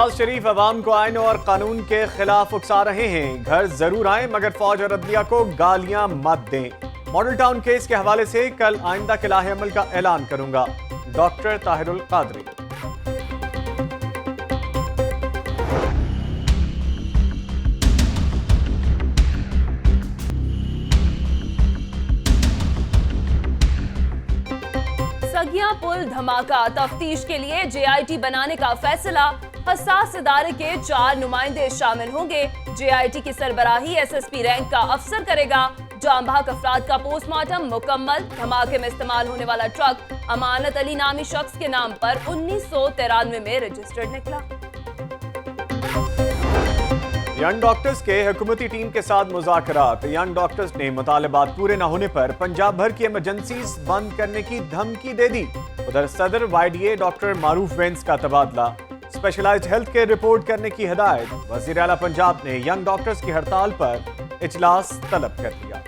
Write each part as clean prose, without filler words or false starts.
नवाज शरीफ अवाम को आइन और कानून के खिलाफ उकसा रहे हैं। घर जरूर आए मगर फौज और अदलिया को गालियां मत दें। मॉडल टाउन केस के हवाले से कल आइंदा के लाहे अमल का ऐलान करूंगा। डॉक्टर ताहिरुल कादरी। सगिया पुल धमाका, तफ्तीश के लिए JIT बनाने का फैसला। हसास इदारे के 4 नुमाइंदे शामिल होंगे। JIT की सरबराही SSP रैंक का अफसर करेगा। जाम बहक अफराद का पोस्टमार्टम मुकम्मल। धमाके में इस्तेमाल होने वाला ट्रक अमानत अली नामी शख्स के नाम पर 1993 में रजिस्टर्ड निकला। यंग डॉक्टर्स के हुकूमती टीम के साथ मुज़ाकरात। यंग डॉक्टर्स ने मुतालबात पूरे न होने पर पंजाब भर की इमरजेंसीज बंद करने की धमकी दे दी। उधर सदर YDA डॉक्टर मारूफ वेंस का तबादला। स्पेशलाइज्ड हेल्थ केयर रिपोर्ट करने की हिदायत। वज़ीर आला पंजाब ने यंग डॉक्टर्स की हड़ताल पर इजलास तलब कर दिया।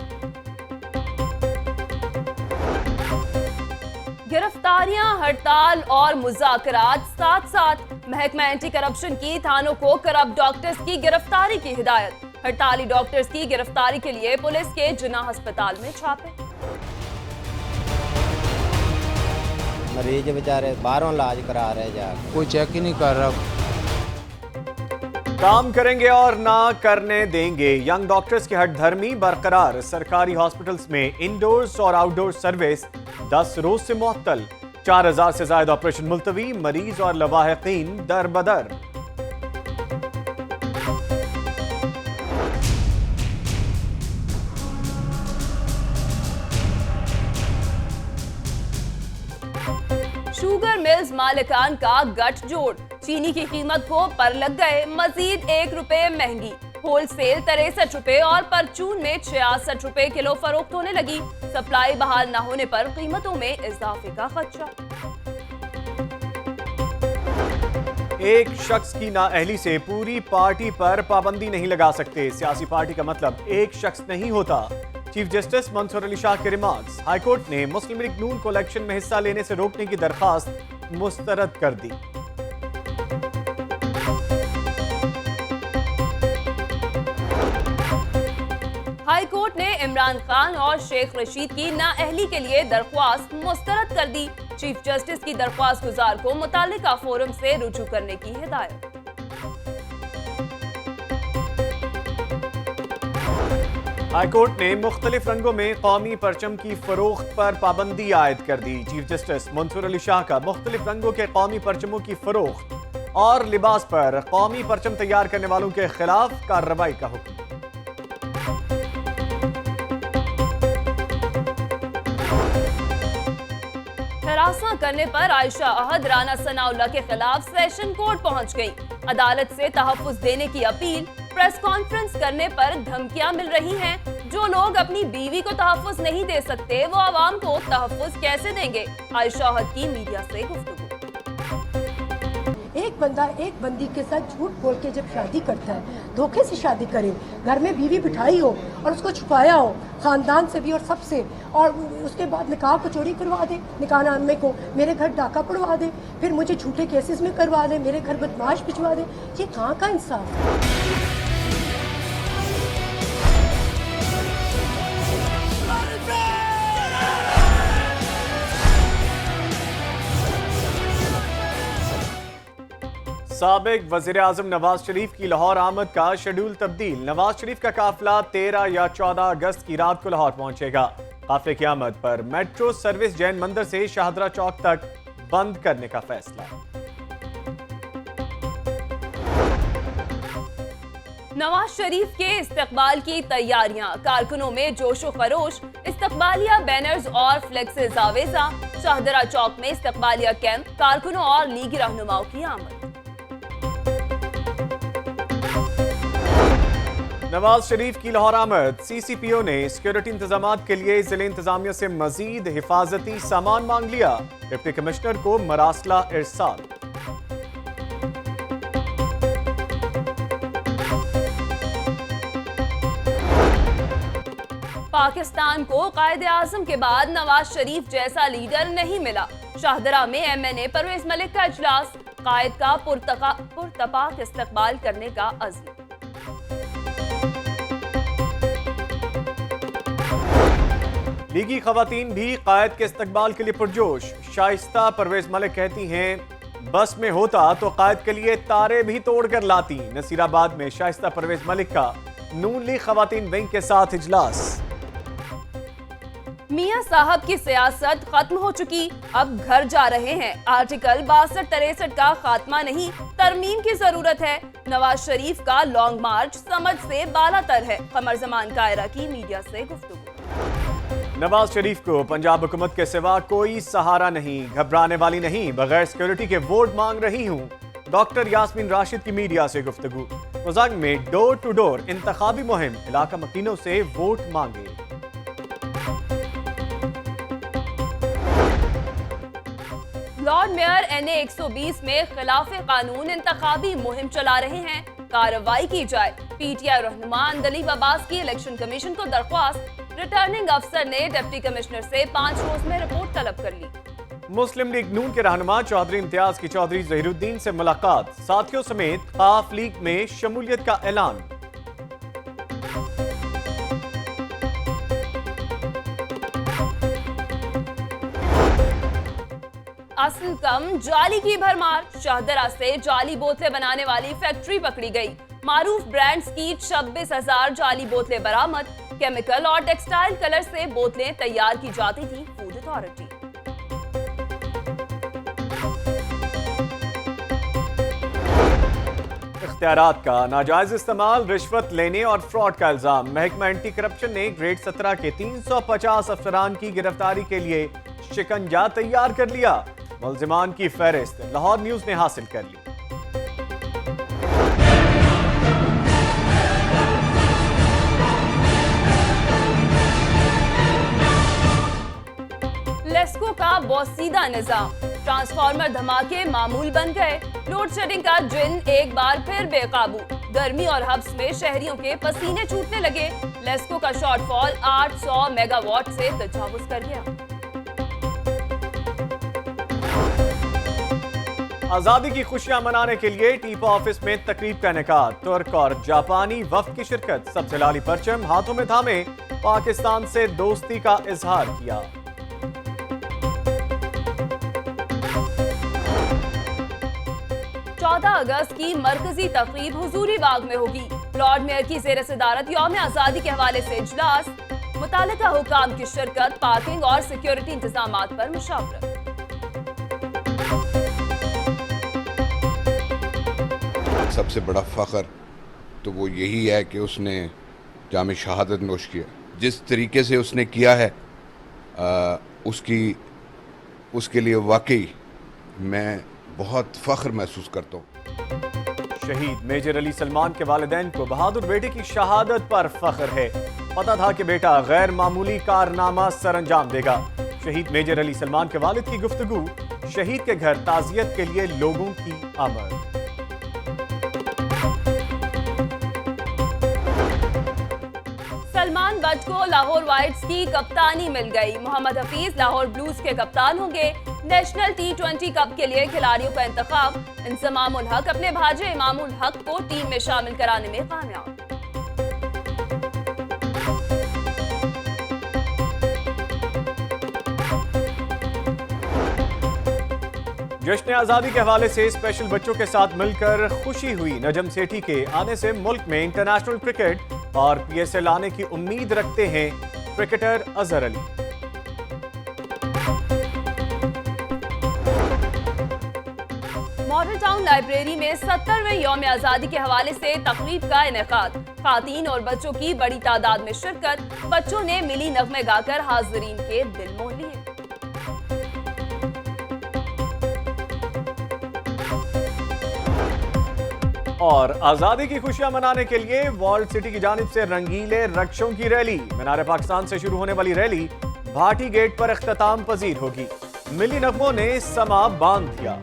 गिरफ्तारियां, हड़ताल और मुज़ाकरात साथ साथ। महकमा एंटी करप्शन की थानों को करप्ट डॉक्टर्स की गिरफ्तारी की हिदायत। हड़ताली डॉक्टर्स की गिरफ्तारी के लिए पुलिस के जिन्ना अस्पताल में छापे। मरीज बेचारे बाहरों इलाज करा रहे जाकर, कोई चेक ही नहीं कर रहा। काम करेंगे और ना करने देंगे। यंग डॉक्टर्स की हठधर्मी बरकरार। सरकारी हॉस्पिटल्स में इंडोर्स और आउटडोर सर्विस 10 रोज से मुअत्तल। 4000 से ज्यादा ऑपरेशन मुलतवी। मरीज और लवाहिकीन दर बदर। शुगर मिल्स मालिकान का गठजोड़। चीनी की कीमत को पर लग गए मजीद 1 रुपए महंगी। होलसेल 63 रुपए और परचून में 66 रुपए किलो फरोख्त होने लगी। सप्लाई बहाल न होने पर कीमतों में इजाफे का खदशा। एक शख्स की नाअहली से पूरी पार्टी पर पाबंदी नहीं लगा सकते। सियासी पार्टी का मतलब एक शख्स नहीं होता। चीफ जस्टिस मंसूर अली शाह के रिमार्क्स। हाईकोर्ट ने मुस्लिम लीग नून को इलेक्शन में हिस्सा लेने से रोकने की दरखास्त मुस्तरद कर दी। हाईकोर्ट ने इमरान खान और शेख रशीद की नाअहली के लिए दरख्वास्त मुस्तरद कर दी। चीफ जस्टिस की दरख्वास्त गुजार को मुतालिका फोरम से रुजू करने की हिदायत। हाईकोर्ट ने मुख्तलिफ रंगों में कौमी परचम की फरोख्त पर पाबंदी आयद कर दी। चीफ जस्टिस मंसूर अली शाह का मुख्तलिफ रंगों के कौमी परचमों की फरोख्त और लिबास पर कौमी परचम तैयार करने वालों के खिलाफ कार्रवाई का हुक्म। हरासा करने पर आयशा अहद राना सनाउल्लाह के खिलाफ सेशन कोर्ट पहुंच गई। अदालत से तहफ्फुज देने की अपील। प्रेस कॉन्फ्रेंस करने पर धमकियां मिल रही हैं। जो लोग अपनी बीवी को तहफ्फुज नहीं दे सकते वो आवाम को तहफ्फुज कैसे देंगे? आयशा अहद की मीडिया से गुफ्तगू। एक बंदा एक बंदी के साथ झूठ बोल के जब शादी करता है, धोखे से शादी करे, घर में बीवी बिठाई हो और उसको छुपाया हो खानदान से भी और सबसे, और उसके बाद निकाह को चोरी करवा दे, निकाह नामे को मेरे घर डाका पड़वा दे, फिर मुझे झूठे केसेस में करवा दे, मेरे घर बदमाश भिजवा दे, ये कहाँ का इंसाफ है? साबिक वज़ीर आज़म नवाज शरीफ की लाहौर आमद का शेड्यूल तब्दील। नवाज शरीफ का काफिला 13 या 14 अगस्त की रात को लाहौर पहुंचेगा। काफिले की आमद पर मेट्रो सर्विस जैन मंदिर से शाहदरा चौक तक बंद करने का फैसला। नवाज शरीफ के इस्तकबाल की तैयारियां। कारकुनों में जोशो खरोश। इस्तकबालिया बैनर्स और फ्लेक्सेस आवेजा। शाहदरा चौक में इस्तकबालिया कैंप। कारकुनों और लीगी रहनुमाओं की आमद। नवाज शरीफ की लाहौर आमद। CCPO ने सिक्योरिटी इंतजामात के लिए जिले इंतजामिया से मजीद हिफाजती सामान मांग लिया। डिप्टी कमिश्नर को मरासला इरसाल। पाकिस्तान को कायदे आजम के बाद नवाज शरीफ जैसा लीडर नहीं मिला। शाहदरा में MNA परवेज मलिक का इजलास। कायद का पुरतपाक इस्तकबाल करने का अज़्म। लीगी खवातीन भी कायद के इस्तकबाल के लिए पुरजोश। शाइस्ता परवेज मलिक कहती हैं बस में होता तो कायद के लिए तारे भी तोड़ कर लाती। नसीराबाद में शाइस्ता परवेज मलिक का नून लीग खवातीन विंग के साथ इजलास। मियां साहब की सियासत खत्म हो चुकी, अब घर जा रहे हैं। आर्टिकल 62-63 का खात्मा नहीं, तरमीम की जरूरत है। नवाज शरीफ का लॉन्ग मार्च समझ से बालातर है। कमर जमान कायरा की मीडिया से गुफ्तगू। नवाज शरीफ को पंजाब हुकूमत के सिवा कोई सहारा नहीं, घबराने वाली नहीं, बगैर सिक्योरिटी के वोट मांग रही हूँ। डॉक्टर यास्मीन राशिद की मीडिया से गुफ्तगू। मुजाक में डोर टू डोर इंतखाबी मुहिम, इलाका मकीनों से वोट मांगे। लॉर्ड मेयर NA 120 में खिलाफ कानून इंतखाबी मुहिम चला रहे हैं, कार्रवाई की जाए। PTI रहनुमा अंदलीब अब्बास की इलेक्शन कमीशन को दरख्वास्त। रिटर्निंग अफसर ने डिप्टी कमिश्नर से 5 रोज में रिपोर्ट तलब कर ली। मुस्लिम लीग नून के रहनुमा चौधरी इम्तियाज की चौधरी जहीरुद्दीन से मुलाकात, साथियों समेत खाफ लीग में शमूलियत का ऐलान। असल कम जाली की भरमार, शाहदरा से जाली बोतलें बनाने वाली फैक्ट्री पकड़ी गई। मारूफ ब्रांड्स की 26,000 जाली बोतलें बरामद। केमिकल और टेक्सटाइल कलर से बोतलें तैयार की जाती थी। Food authority. इख्तियारात का नाजायज इस्तेमाल, रिश्वत लेने और फ्रॉड का इल्जाम। महकमा एंटी करप्शन ने ग्रेड 17 के 350 अफसरान की गिरफ्तारी के लिए शिकंजा तैयार कर लिया। मुल्जिमान की फहरिस्त लाहौर न्यूज ने हासिल कर ली। लेस्को का बोसीदा निजाम, ट्रांसफार्मर धमाके मामूल बन गए। लोड शेडिंग का जिन एक बार फिर बेकाबू। गर्मी और हब्स में शहरियों के पसीने छूटने लगे। लेस्को का शॉर्टफॉल 800 मेगावाट से तजावुज कर गया। आजादी की खुशियां मनाने के लिए टीपा ऑफिस में तकरीब का इनेकाद। तुर्क और जापानी वफ्द की शिरकत। सबसे लाली परचम हाथों में थामे पाकिस्तान से दोस्ती का इजहार किया। 14 अगस्त की मरकजी तकरीब हुजूरी बाग में होगी। लॉर्ड मेयर की जेर सदारत यौम आजादी के हवाले से इजलास। मुतालिका हुकाम की शिरकत। पार्किंग और सिक्योरिटी इंतजामात पर मुशावरत। सबसे बड़ा फ़ख्र तो वो यही है कि उसने जामे शहादत नोश किया। जिस तरीके से उसने किया है उसके लिए वाकई मैं बहुत फ़ख्र महसूस करता हूँ। शहीद मेजर अली सलमान के वालिदैन को बहादुर बेटे की शहादत पर फख्र है। पता था कि बेटा गैर मामूली कारनामा सरअंजाम देगा। शहीद मेजर अली सलमान के वालिद की गुफ्तगू। शहीद के घर ताजियत के लिए लोगों की आमद। सलमान बट को लाहौर वाइट्स की कप्तानी मिल गई। मोहम्मद हफीज लाहौर ब्लूज के कप्तान होंगे। नेशनल T20 कप के लिए खिलाड़ियों का इंतखाब। इंजमामुल हक अपने भांजे इमामुल हक को टीम में शामिल कराने में कामयाब। जश्न आजादी के हवाले से स्पेशल बच्चों के साथ मिलकर खुशी हुई। नजम सेठी के आने से मुल्क में इंटरनेशनल क्रिकेट और PSL आने की उम्मीद रखते हैं cricketer Azhar Ali. Model town library में 70वें यौम आजादी के हवाले से तकरीब का इनेकाद। खातीन और बच्चों की बड़ी तादाद में शिरकत। बच्चों ने मिली नगमे गाकर हाजरीन के दिल मोह लिए। और आजादी की खुशियां मनाने के लिए वॉल्ड सिटी की जानिब से रंगीले रक्षों की रैली। मीनार पाकिस्तान से शुरू होने वाली रैली भाटी गेट पर इख्तिताम पजीर होगी। मिली नगमों ने समा बांध दिया।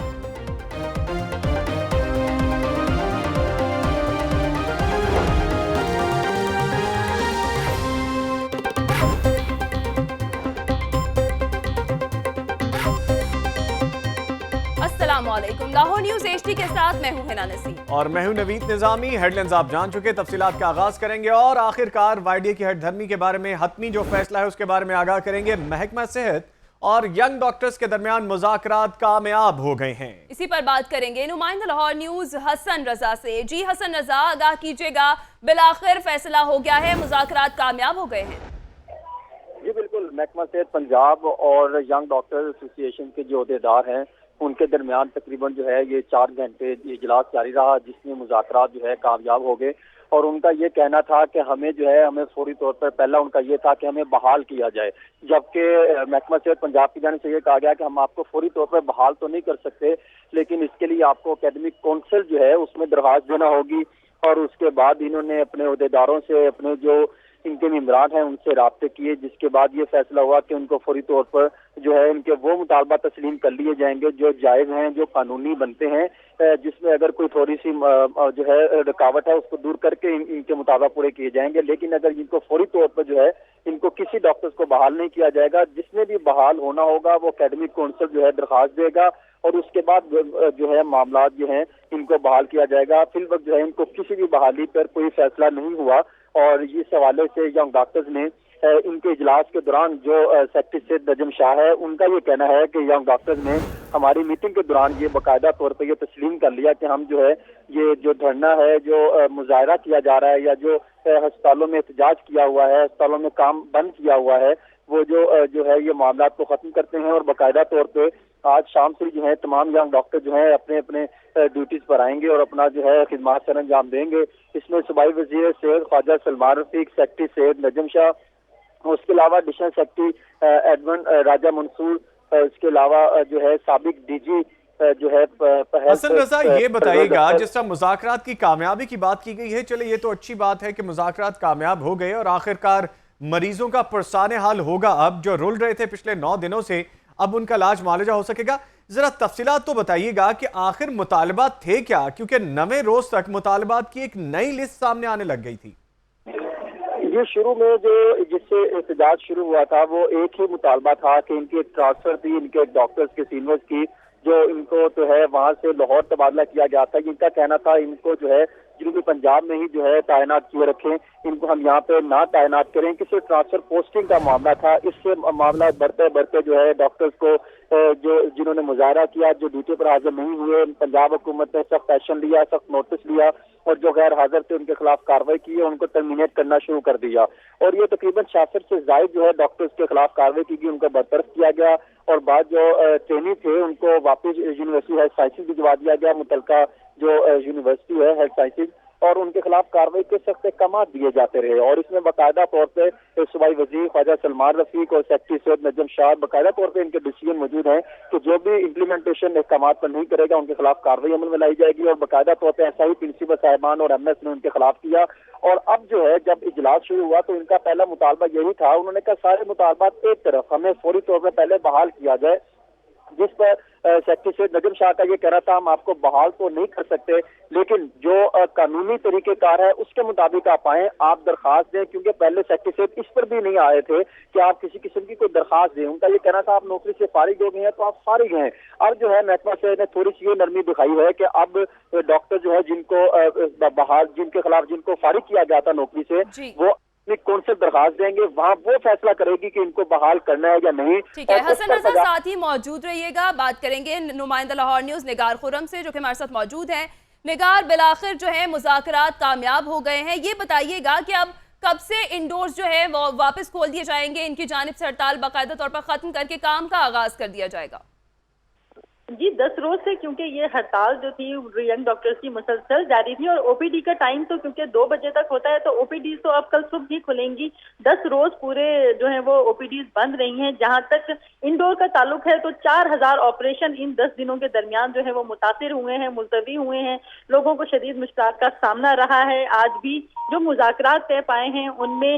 अस्सलामुअलैकुम। लाहौर न्यूज HD के साथ मैं हूं हिना नसीम और मैं हूं नवीद निजामी। हेडलाइंस आप जान चुके, तफसीलात का आगाज करेंगे और आखिरकार वाईडीए की हटधर्मी के बारे में हतमी जो फैसला है उसके बारे में आगाह करेंगे। महकमा सेहत और यंग डॉक्टर्स के दरमियान मुज़ाकरात कामयाब हो गए हैं। इसी पर बात करेंगे नुमाइंदा लाहौर न्यूज हसन रजा से। जी हसन रजा, आगाह कीजिएगा, बिलाखिर फैसला हो गया है, मुज़ाकरात कामयाब हो गए हैं? जी बिल्कुल, महकमा सेहत पंजाब और यंग डॉक्टर्स एसोसिएशन के जो अहदेदार हैं उनके दरमियान तकरीबन जो है ये 4 घंटे इजलास जारी रहा, जिसमें मुज़ाकरात जो है कामयाब हो गए। और उनका ये कहना था कि हमें फौरी तौर पर, पहला उनका ये था कि हमें बहाल किया जाए, जबकि महकमा सेहत पंजाब की जानिब से ये कहा गया कि हम आपको फौरी तौर पर बहाल तो नहीं कर सकते, लेकिन इसके लिए आपको एकेडमिक काउंसिल जो है उसमें दरखास्त देना होगी। और उसके बाद इन्होंने अपने अहदेदारों से, अपने जो इनके मेम्बरान हैं उनसे राब्ते किए, जिसके बाद ये फैसला हुआ कि उनको फौरी तौर पर जो है इनके वो मुतालबा तस्लीम कर लिए जाएंगे जो जायज़ हैं, जो कानूनी बनते हैं, जिसमें अगर कोई थोड़ी सी जो है रुकावट है उसको दूर करके इनके मुतालबा पूरे किए जाएंगे। लेकिन अगर इनको फौरी तौर पर जो है इनको किसी डॉक्टर्स को बहाल नहीं किया जाएगा, जिसने भी बहाल होना होगा वो एकेडमिक काउंसिल जो है दरखास्त देगा और उसके बाद जो है मामला जो है इनको बहाल किया जाएगा। फिलवक्त जो है इनको किसी भी बहाली पर कोई फैसला नहीं हुआ और इस हवाले से यंग डॉक्टर्स ने इनके इजलास के दौरान जो सेक्रेटरी सैयद नजम शाह है उनका ये कहना है कि यंग डॉक्टर्स ने हमारी मीटिंग के दौरान ये बाकायदा तौर पर ये तस्लीम कर लिया कि हम जो है ये जो धरना है, जो मुजाहरा किया जा रहा है या जो अस्पतालों में एहतजाज किया हुआ है, अस्पतालों में काम बंद किया हुआ है, वो जो है ये मामला को खत्म करते हैं और बाकायदा तौर पे आज शाम से जो है तमाम यंग डॉक्टर जो है अपने अपने ड्यूटीज पर आएंगे और अपना जो है खिदमत सर अंजाम देंगे। इसमें सूबाई वज़ीर सैयद ख्वाजा सलमान रफीक, सेक्रेटरी सैयद नजम शाह, उसके अलावा एडिशनल सेक्रेटरी एडमंड राजा मंसूर, इसके अलावा जो है साबिक DG जो है हसन रजा, ये बताइएगा जिस तरह मुज़ाकरात की कामयाबी की बात की गई है, चले ये तो अच्छी बात है कि मुज़ाकरात कामयाब हो गए और आखिरकार मरीजों का पुरसाने हाल होगा, अब जो रुल रहे थे पिछले 9 दिनों से अब उनका इलाज मुआलजा हो सकेगा। जरा तफसीलात तो बताइएगा कि आखिर मुतालबात थे क्या, क्योंकि 9वें रोज तक मुतालबात की एक नई लिस्ट सामने आने लग गई थी। ये शुरू में जो जिससे एहतजाज शुरू हुआ था वो एक ही मुतालबा था कि इनकी एक ट्रांसफर थी, इनके डॉक्टर्स के सीनियर्स की, जो इनको तो है वहां से लाहौर तबादला किया गया था। इनका कहना था इनको जो है जनूबी पंजाब में ही जो है तैनात किए रखें, इनको हम यहाँ पे ना तैनात करें, किसी ट्रांसफर पोस्टिंग का मामला था। इससे मामला बढ़ते बढ़ते जो है डॉक्टर्स को जो जिन्होंने मुजाहरा किया, जो ड्यूटी पर हाजिर नहीं हुए, पंजाब हुकूमत ने सख्त एक्शन लिया, सख्त नोटिस लिया और जो गैर हाजिर थे उनके खिलाफ कार्रवाई की और उनको टर्मिनेट करना शुरू कर दिया। और ये तकरीबन 66 से ज्यादा जो है डॉक्टर्स के खिलाफ कार्रवाई की गई, उनको बरतरफ किया गया और बाद जो ट्रेनी थे उनको वापस यूनिवर्सिटी हेल्थ साइंसेज भिजवा दिया गया, मुतलका जो यूनिवर्सिटी है हेल्थ साइंसेज, और उनके खिलाफ कार्रवाई के सख्त अहकाम दिए जाते रहे। और इसमें बाकायदा तौर पर सूबाई वजीर ख्वाजा सलमान रफीक और सेक्रेटरी सैयद नजम शाह बाकायदा तौर पर इनके डिसीजन मौजूद हैं कि जो भी इम्प्लीमेंटेशन अहकाम पर नहीं करेगा उनके खिलाफ कार्रवाई अमल में लाई जाएगी। और बाकायदा तौर पर ऐसा ही प्रिंसिपल साहिबान और MS ने उनके खिलाफ किया। और अब जो है जब इजलास शुरू हुआ तो इनका पहला मुतालबा यही था, उन्होंने कहा सारे मुतालबात एक तरफ, हमें फौरी तौर पर पहले बहाल किया जाए, जिस पर सेक्रेटरी सैयद नजम शाह का ये कह रहा था हम आपको बहाल तो नहीं कर सकते, लेकिन जो कानूनी तरीकेकार है उसके मुताबिक आप आए, आप दरखास्त दें, क्योंकि पहले सेक्रेटरी सैयद इस पर भी नहीं आए थे कि आप किसी किस्म की कोई दरखास्त दें। उनका ये कहना था आप नौकरी से फारिग हो गए हैं तो आप फारिग हैं। अब जो है महकमा सेहत ने थोड़ी सी ये नरमी दिखाई है कि अब डॉक्टर जो है जिनको बहाल, जिनके खिलाफ जिनको फारिग किया गया था नौकरी से, वो कौन से दरखास्त देंगे, वहाँ वो फैसला करेगी कि इनको बहाल करना है या नहीं। ठीक है हसन रजा, साथ ही मौजूद रहिएगा, बात करेंगे नुमाइंदा लाहौर न्यूज निगार खुर्रम से जो कि हमारे साथ मौजूद है। निगार, बिलाखिर जो है मुज़ाकरात कामयाब हो गए हैं, ये बताइएगा कि अब कब से इंडोर्स जो है वो वापस खोल दिए जाएंगे, इनकी जानिब से हड़ताल बाकायदा तौर पर खत्म करके काम का आगाज कर दिया जाएगा? जी 10 रोज से, क्योंकि ये हड़ताल जो थी यंग डॉक्टर्स की मुसलसल जारी थी और OPD का टाइम तो क्योंकि 2 बजे तक होता है तो OPD तो अब कल सुबह ही खुलेंगी। 10 रोज पूरे जो है वो OPD बंद रही हैं। जहां तक इंडोर का ताल्लुक है तो 4000 ऑपरेशन इन 10 दिनों के दरमियान जो है वो मुतासिर हुए हैं, मुलतवी हुए हैं, लोगों को शदीद मुश्किलात का सामना रहा है। आज भी जो मुज़ाकरात तय पाए हैं उनमें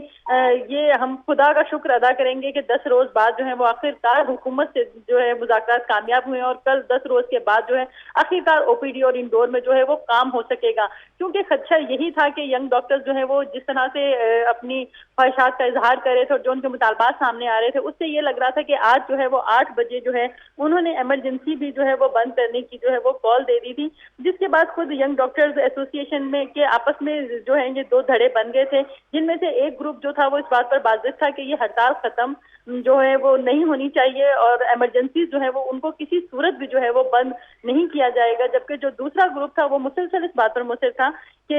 ये हम खुदा का शुक्र अदा करेंगे कि 10 रोज बाद जो है वो आखिरकार हुकूमत से जो है मुज़ाकरात कामयाब हुए और कल 10 रोज के बाद जो है आखिरकार OPD और इंडोर में जो है वो काम हो सकेगा। क्योंकि खदशा यही था कि यंग डॉक्टर्स जो है वो जिस तरह से अपनी ख्वाहिशात बात का इजहार कर रहे थे और जो उनके मुतालबात सामने आ रहे थे, उससे ये लग रहा था कि आज जो है वो 8 बजे जो है उन्होंने इमरजेंसी भी जो है वो बंद करने की जो है वो कॉल दे दी थी, जिसके बाद खुद यंग डॉक्टर्स एसोसिएशन में के आपस में जो है ये 2 धड़े बन गए थे, जिनमें से एक ग्रुप जो था वो इस बात पर बाजिद था कि ये हड़ताल खत्म जो है वो नहीं होनी चाहिए और इमरजेंसी जो है वो उनको किसी सूरत भी जो है वो बंद नहीं किया जाएगा, जबकि जो दूसरा ग्रुप था वो मुसलसल इस बात पर मुसर था कि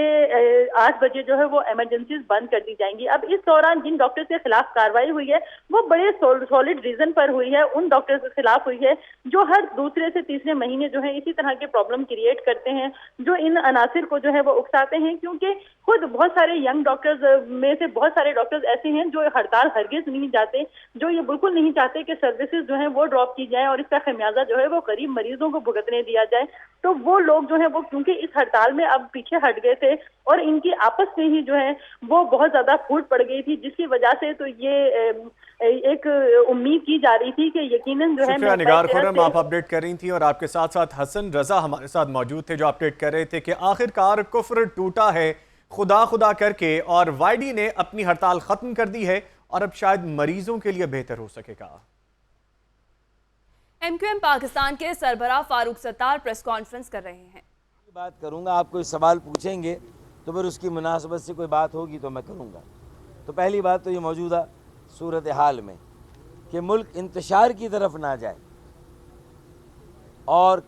8 बजे जो है वो इमरजेंसीज बंद कर दी जाएंगी। अब इस दौरान जिन डॉक्टर्स के खिलाफ कार्रवाई हुई है वो बड़े सॉलिड रीजन पर हुई है, उन डॉक्टर्स के खिलाफ हुई है जो हर दूसरे से तीसरे महीने जो है इसी तरह के प्रॉब्लम क्रिएट करते हैं, जो इन अनासिर को जो है वो उकसाते हैं, क्योंकि खुद बहुत सारे यंग डॉक्टर्स में से बहुत सारे डॉक्टर्स ऐसे हैं जो हड़ताल हरगिज नहीं जाते, जो ये बिल्कुल नहीं चाहते कि सर्विसेज जो है वो ड्रॉप की जाए और इसका खमियाजा जो है वो गरीब मरीजों को भुगतने दिया जाए। तो वो लोग जो है वो क्योंकि इस हड़ताल में अब पीछे हट गए थे और इनकी आपस में ही जो है वो बहुत ज्यादा फूट पड़ गई थी, जिसकी वजह से तो ये एक उम्मीद की जा रही थी कि यकीनन जो है शुक्रिया निगार खुर्रम, आप अपडेट कर रही थी और आपके साथ साथ हसन रजा हमारे साथ मौजूद थे जो अपडेट कर रहे थे कि आखिरकार कुफ्र टूटा है खुदा खुदा करके और वाईडी ने अपनी हड़ताल खत्म कर दी है और अब शायद मरीजों के लिए बेहतर हो सकेगा। MQM पाकिस्तान के सरबराह फारूक सत्तार प्रेस कॉन्फ्रेंस कर रहे हैं। बात करूंगा, आप कोई सवाल पूछेंगे तो फिर उसकी मुनासबत से कोई बात होगी तो मैं करूंगा। तो पहली बात तो ये मौजूदा सूरत हाल में कि मुल्क इंतशार की तरफ ना जाए और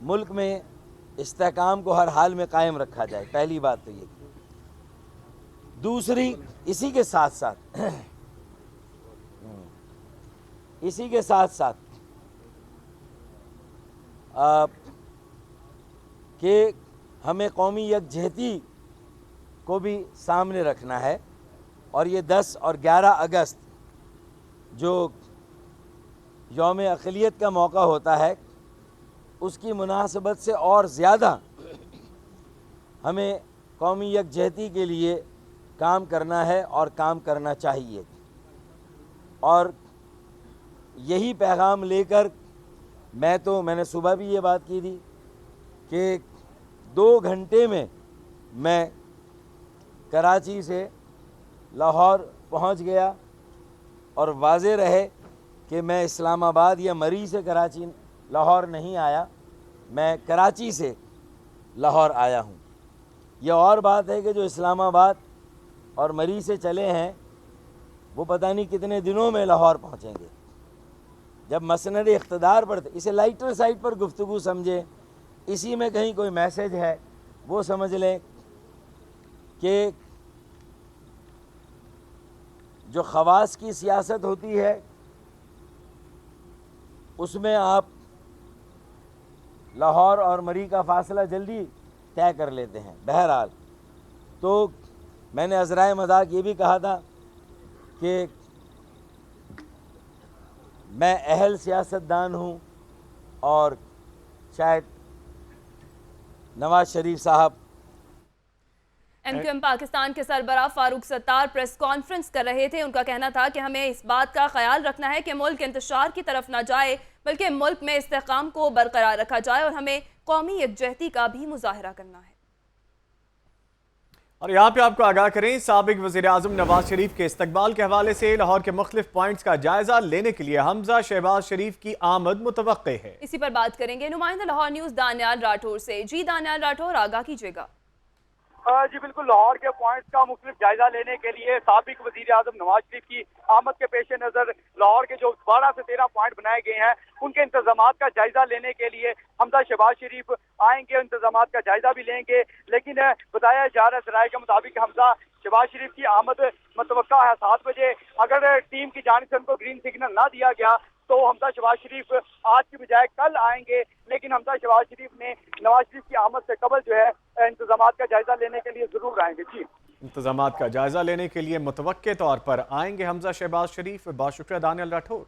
मुल्क में इस्तेहकाम को हर हाल में कायम रखा जाए, पहली बात तो ये। दूसरी, इसी के साथ साथ कि हमें कौमी यकजहती को भी सामने रखना है और ये 10 और 11 अगस्त जो यौम अक़लियत का मौका होता है उसकी मुनासबत से और ज़्यादा हमें कौमी यकजहती के लिए काम करना है और काम करना चाहिए। और यही पैगाम लेकर मैंने सुबह भी ये बात की थी कि 2 घंटे में मैं कराची से लाहौर पहुंच गया और वाज़े रहे कि मैं इस्लामाबाद या मरी से कराची लाहौर नहीं आया, मैं कराची से लाहौर आया हूं। यह और बात है कि जो इस्लामाबाद और मरी से चले हैं वो पता नहीं कितने दिनों में लाहौर पहुंचेंगे। जब मसनद इख्तदार पर थे, इसे लाइटर साइड पर गुफ्तगू समझे, इसी में कहीं कोई मैसेज है वो समझ लें कि जो खवास की सियासत होती है उसमें आप लाहौर और मरी का फ़ासला जल्दी तय कर लेते हैं। बहरहाल तो मैंने अज़राए मज़ाक ये भी कहा था कि मैं अहल सियासतदान हूँ और शायद नवाज शरीफ साहब। MQM पाकिस्तान के सरबराह फारूक सत्तार प्रेस कॉन्फ्रेंस कर रहे थे। उनका कहना था कि हमें इस बात का ख्याल रखना है कि मुल्क इंतशार की तरफ ना जाए बल्कि मुल्क में इस्तेहकाम को बरकरार रखा जाए और हमें कौमी यकजहती का भी मुजाहरा करना है। और यहाँ पे आपको आगाह करें, साबिक वज़ीर-ए-आज़म नवाज शरीफ के इस्तकबाल के हवाले से लाहौर के मुख्तलिफ पॉइंट्स का जायजा लेने के लिए हमजा शहबाज शरीफ की आमद मुतवक्के है। इसी पर बात करेंगे नुमाइंदा लाहौर न्यूज़ दानियाल राठौर से। जी दानियाल राठौर, आगाह कीजिएगा। जी बिल्कुल, लाहौर के पॉइंट्स का मुख्तलिफ जायजा लेने के लिए साबिक वज़ीर-ए-आज़म नवाज शरीफ की आमद के पेश नज़र लाहौर के जो 12 से 13 पॉइंट बनाए गए हैं उनके इंतजामात का जायजा लेने के लिए हमजा शहबाज शरीफ आएंगे, इंतजामात का जायजा भी लेंगे। लेकिन बताया जा रहा है ज़राए के मुताबिक हमजा शहबाज शरीफ की आमद मुतवक्का है 7 बजे। अगर टीम की जानिब से उनको ग्रीन सिग्नल ना दिया गया तो हमजा शहबाज शरीफ आज की बजाय कल आएंगे। लेकिन हमजा शहबाज शरीफ ने नवाज शरीफ की आमद से कबल जो है इंतजामात का जायजा लेने के लिए जरूर आएंगे। जी, इंतजामात का जायजा लेने के लिए मुतवक्के तौर पर आएंगे हमजा शहबाज शरीफ। बहुत शुक्रिया दानियाल राठौर।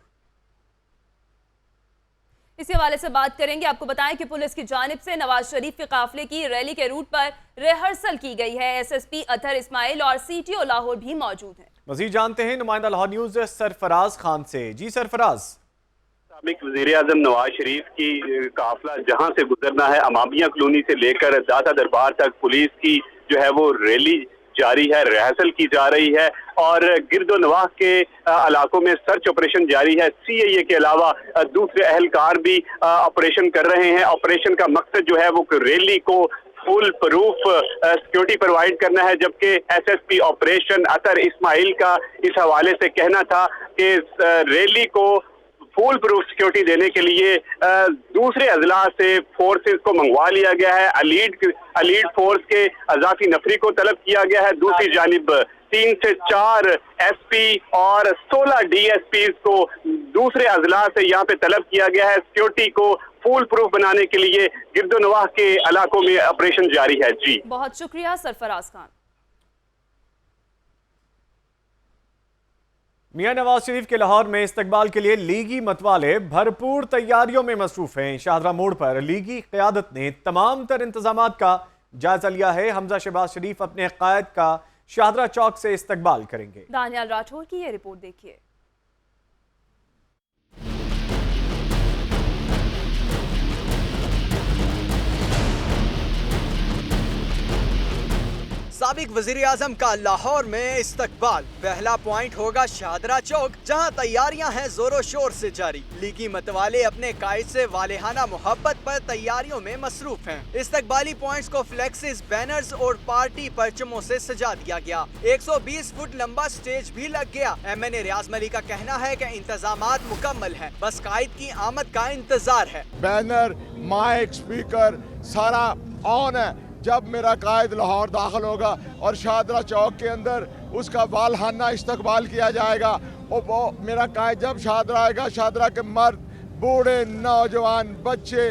इसी हवाले से बात करेंगे। आपको बताएं कि पुलिस की जानिब से नवाज शरीफ के काफिले की रैली के रूट पर रिहर्सल की गई है। SSP अतहर इस्माइल और CTO लाहौर भी मौजूद हैं। मजीद जानते हैं नुमाइंदा लाहौर न्यूज़ सरफराज खान से। जी सरफराज। साबिक वज़ीर-ए-आज़म नवाज शरीफ की काफिला जहां से गुजरना है, अमामिया कॉलोनी से लेकर दाता दरबार तक पुलिस की जो है वो रैली जारी है, रिहर्सल की जा रही है और गिरदोनवाह के इलाकों में सर्च ऑपरेशन जारी है। CIA के अलावा दूसरे अहलकार भी ऑपरेशन कर रहे हैं। ऑपरेशन का मकसद जो है वो रैली को फुल प्रूफ सिक्योरिटी प्रोवाइड करना है, जबकि SSP ऑपरेशन अतर इस्माइल का इस हवाले से कहना था कि रैली को फुल प्रूफ सिक्योरिटी देने के लिए दूसरे अजला से फोर्सेस को मंगवा लिया गया है। अलीड फोर्स के अजाफी नफरी को तलब किया गया है। दूसरी जानिब 3 से 4 SP और 16 DSPs को दूसरे अजला से यहाँ पे तलब किया गया है। सिक्योरिटी को फुल प्रूफ बनाने के लिए गिरदोनवाह के इलाकों में ऑपरेशन जारी है। जी बहुत शुक्रिया सरफराज खान। मियां नवाज शरीफ के लाहौर में इस्तकबाल के लिए लीगी मतवाले भरपूर तैयारियों में मसरूफ हैं। शाहदरा मोड़ पर लीगी क़यादत ने तमाम तर इंतजामात का जायजा लिया है। हमजा शहबाज शरीफ अपने कायद का शाहदरा चौक से इस्तकबाल करेंगे। दानियाल राठौर की ये रिपोर्ट देखिए। साबिक वजीर आजम का लाहौर में इस्तकबाल। पहला पॉइंट होगा शाहदरा चौक, जहां तैयारियां हैं जोरों शोर से जारी। लीगी मतवाले अपने कायद से वालेहाना मोहब्बत पर तैयारियों में मसरूफ हैं। इस्तकबाली पॉइंट्स को फ्लेक्सिस, बैनर्स और पार्टी परचमों से सजा दिया गया। 120 फुट लंबा स्टेज भी लग गया। MNA रियाज मलिक का कहना है कि इंतजामात मुकम्मल हैं, बस कायद की आमद का इंतजार है। बैनर, माइक, स्पीकर सारा ऑन है। जब मेरा कायद लाहौर दाखिल होगा और शाहदरा चौक के अंदर उसका वालहाना इस्तकबाल किया जाएगा, और वो मेरा कायद जब शाहदरा आएगा, शाहदरा के मर्द, बूढ़े, नौजवान, बच्चे,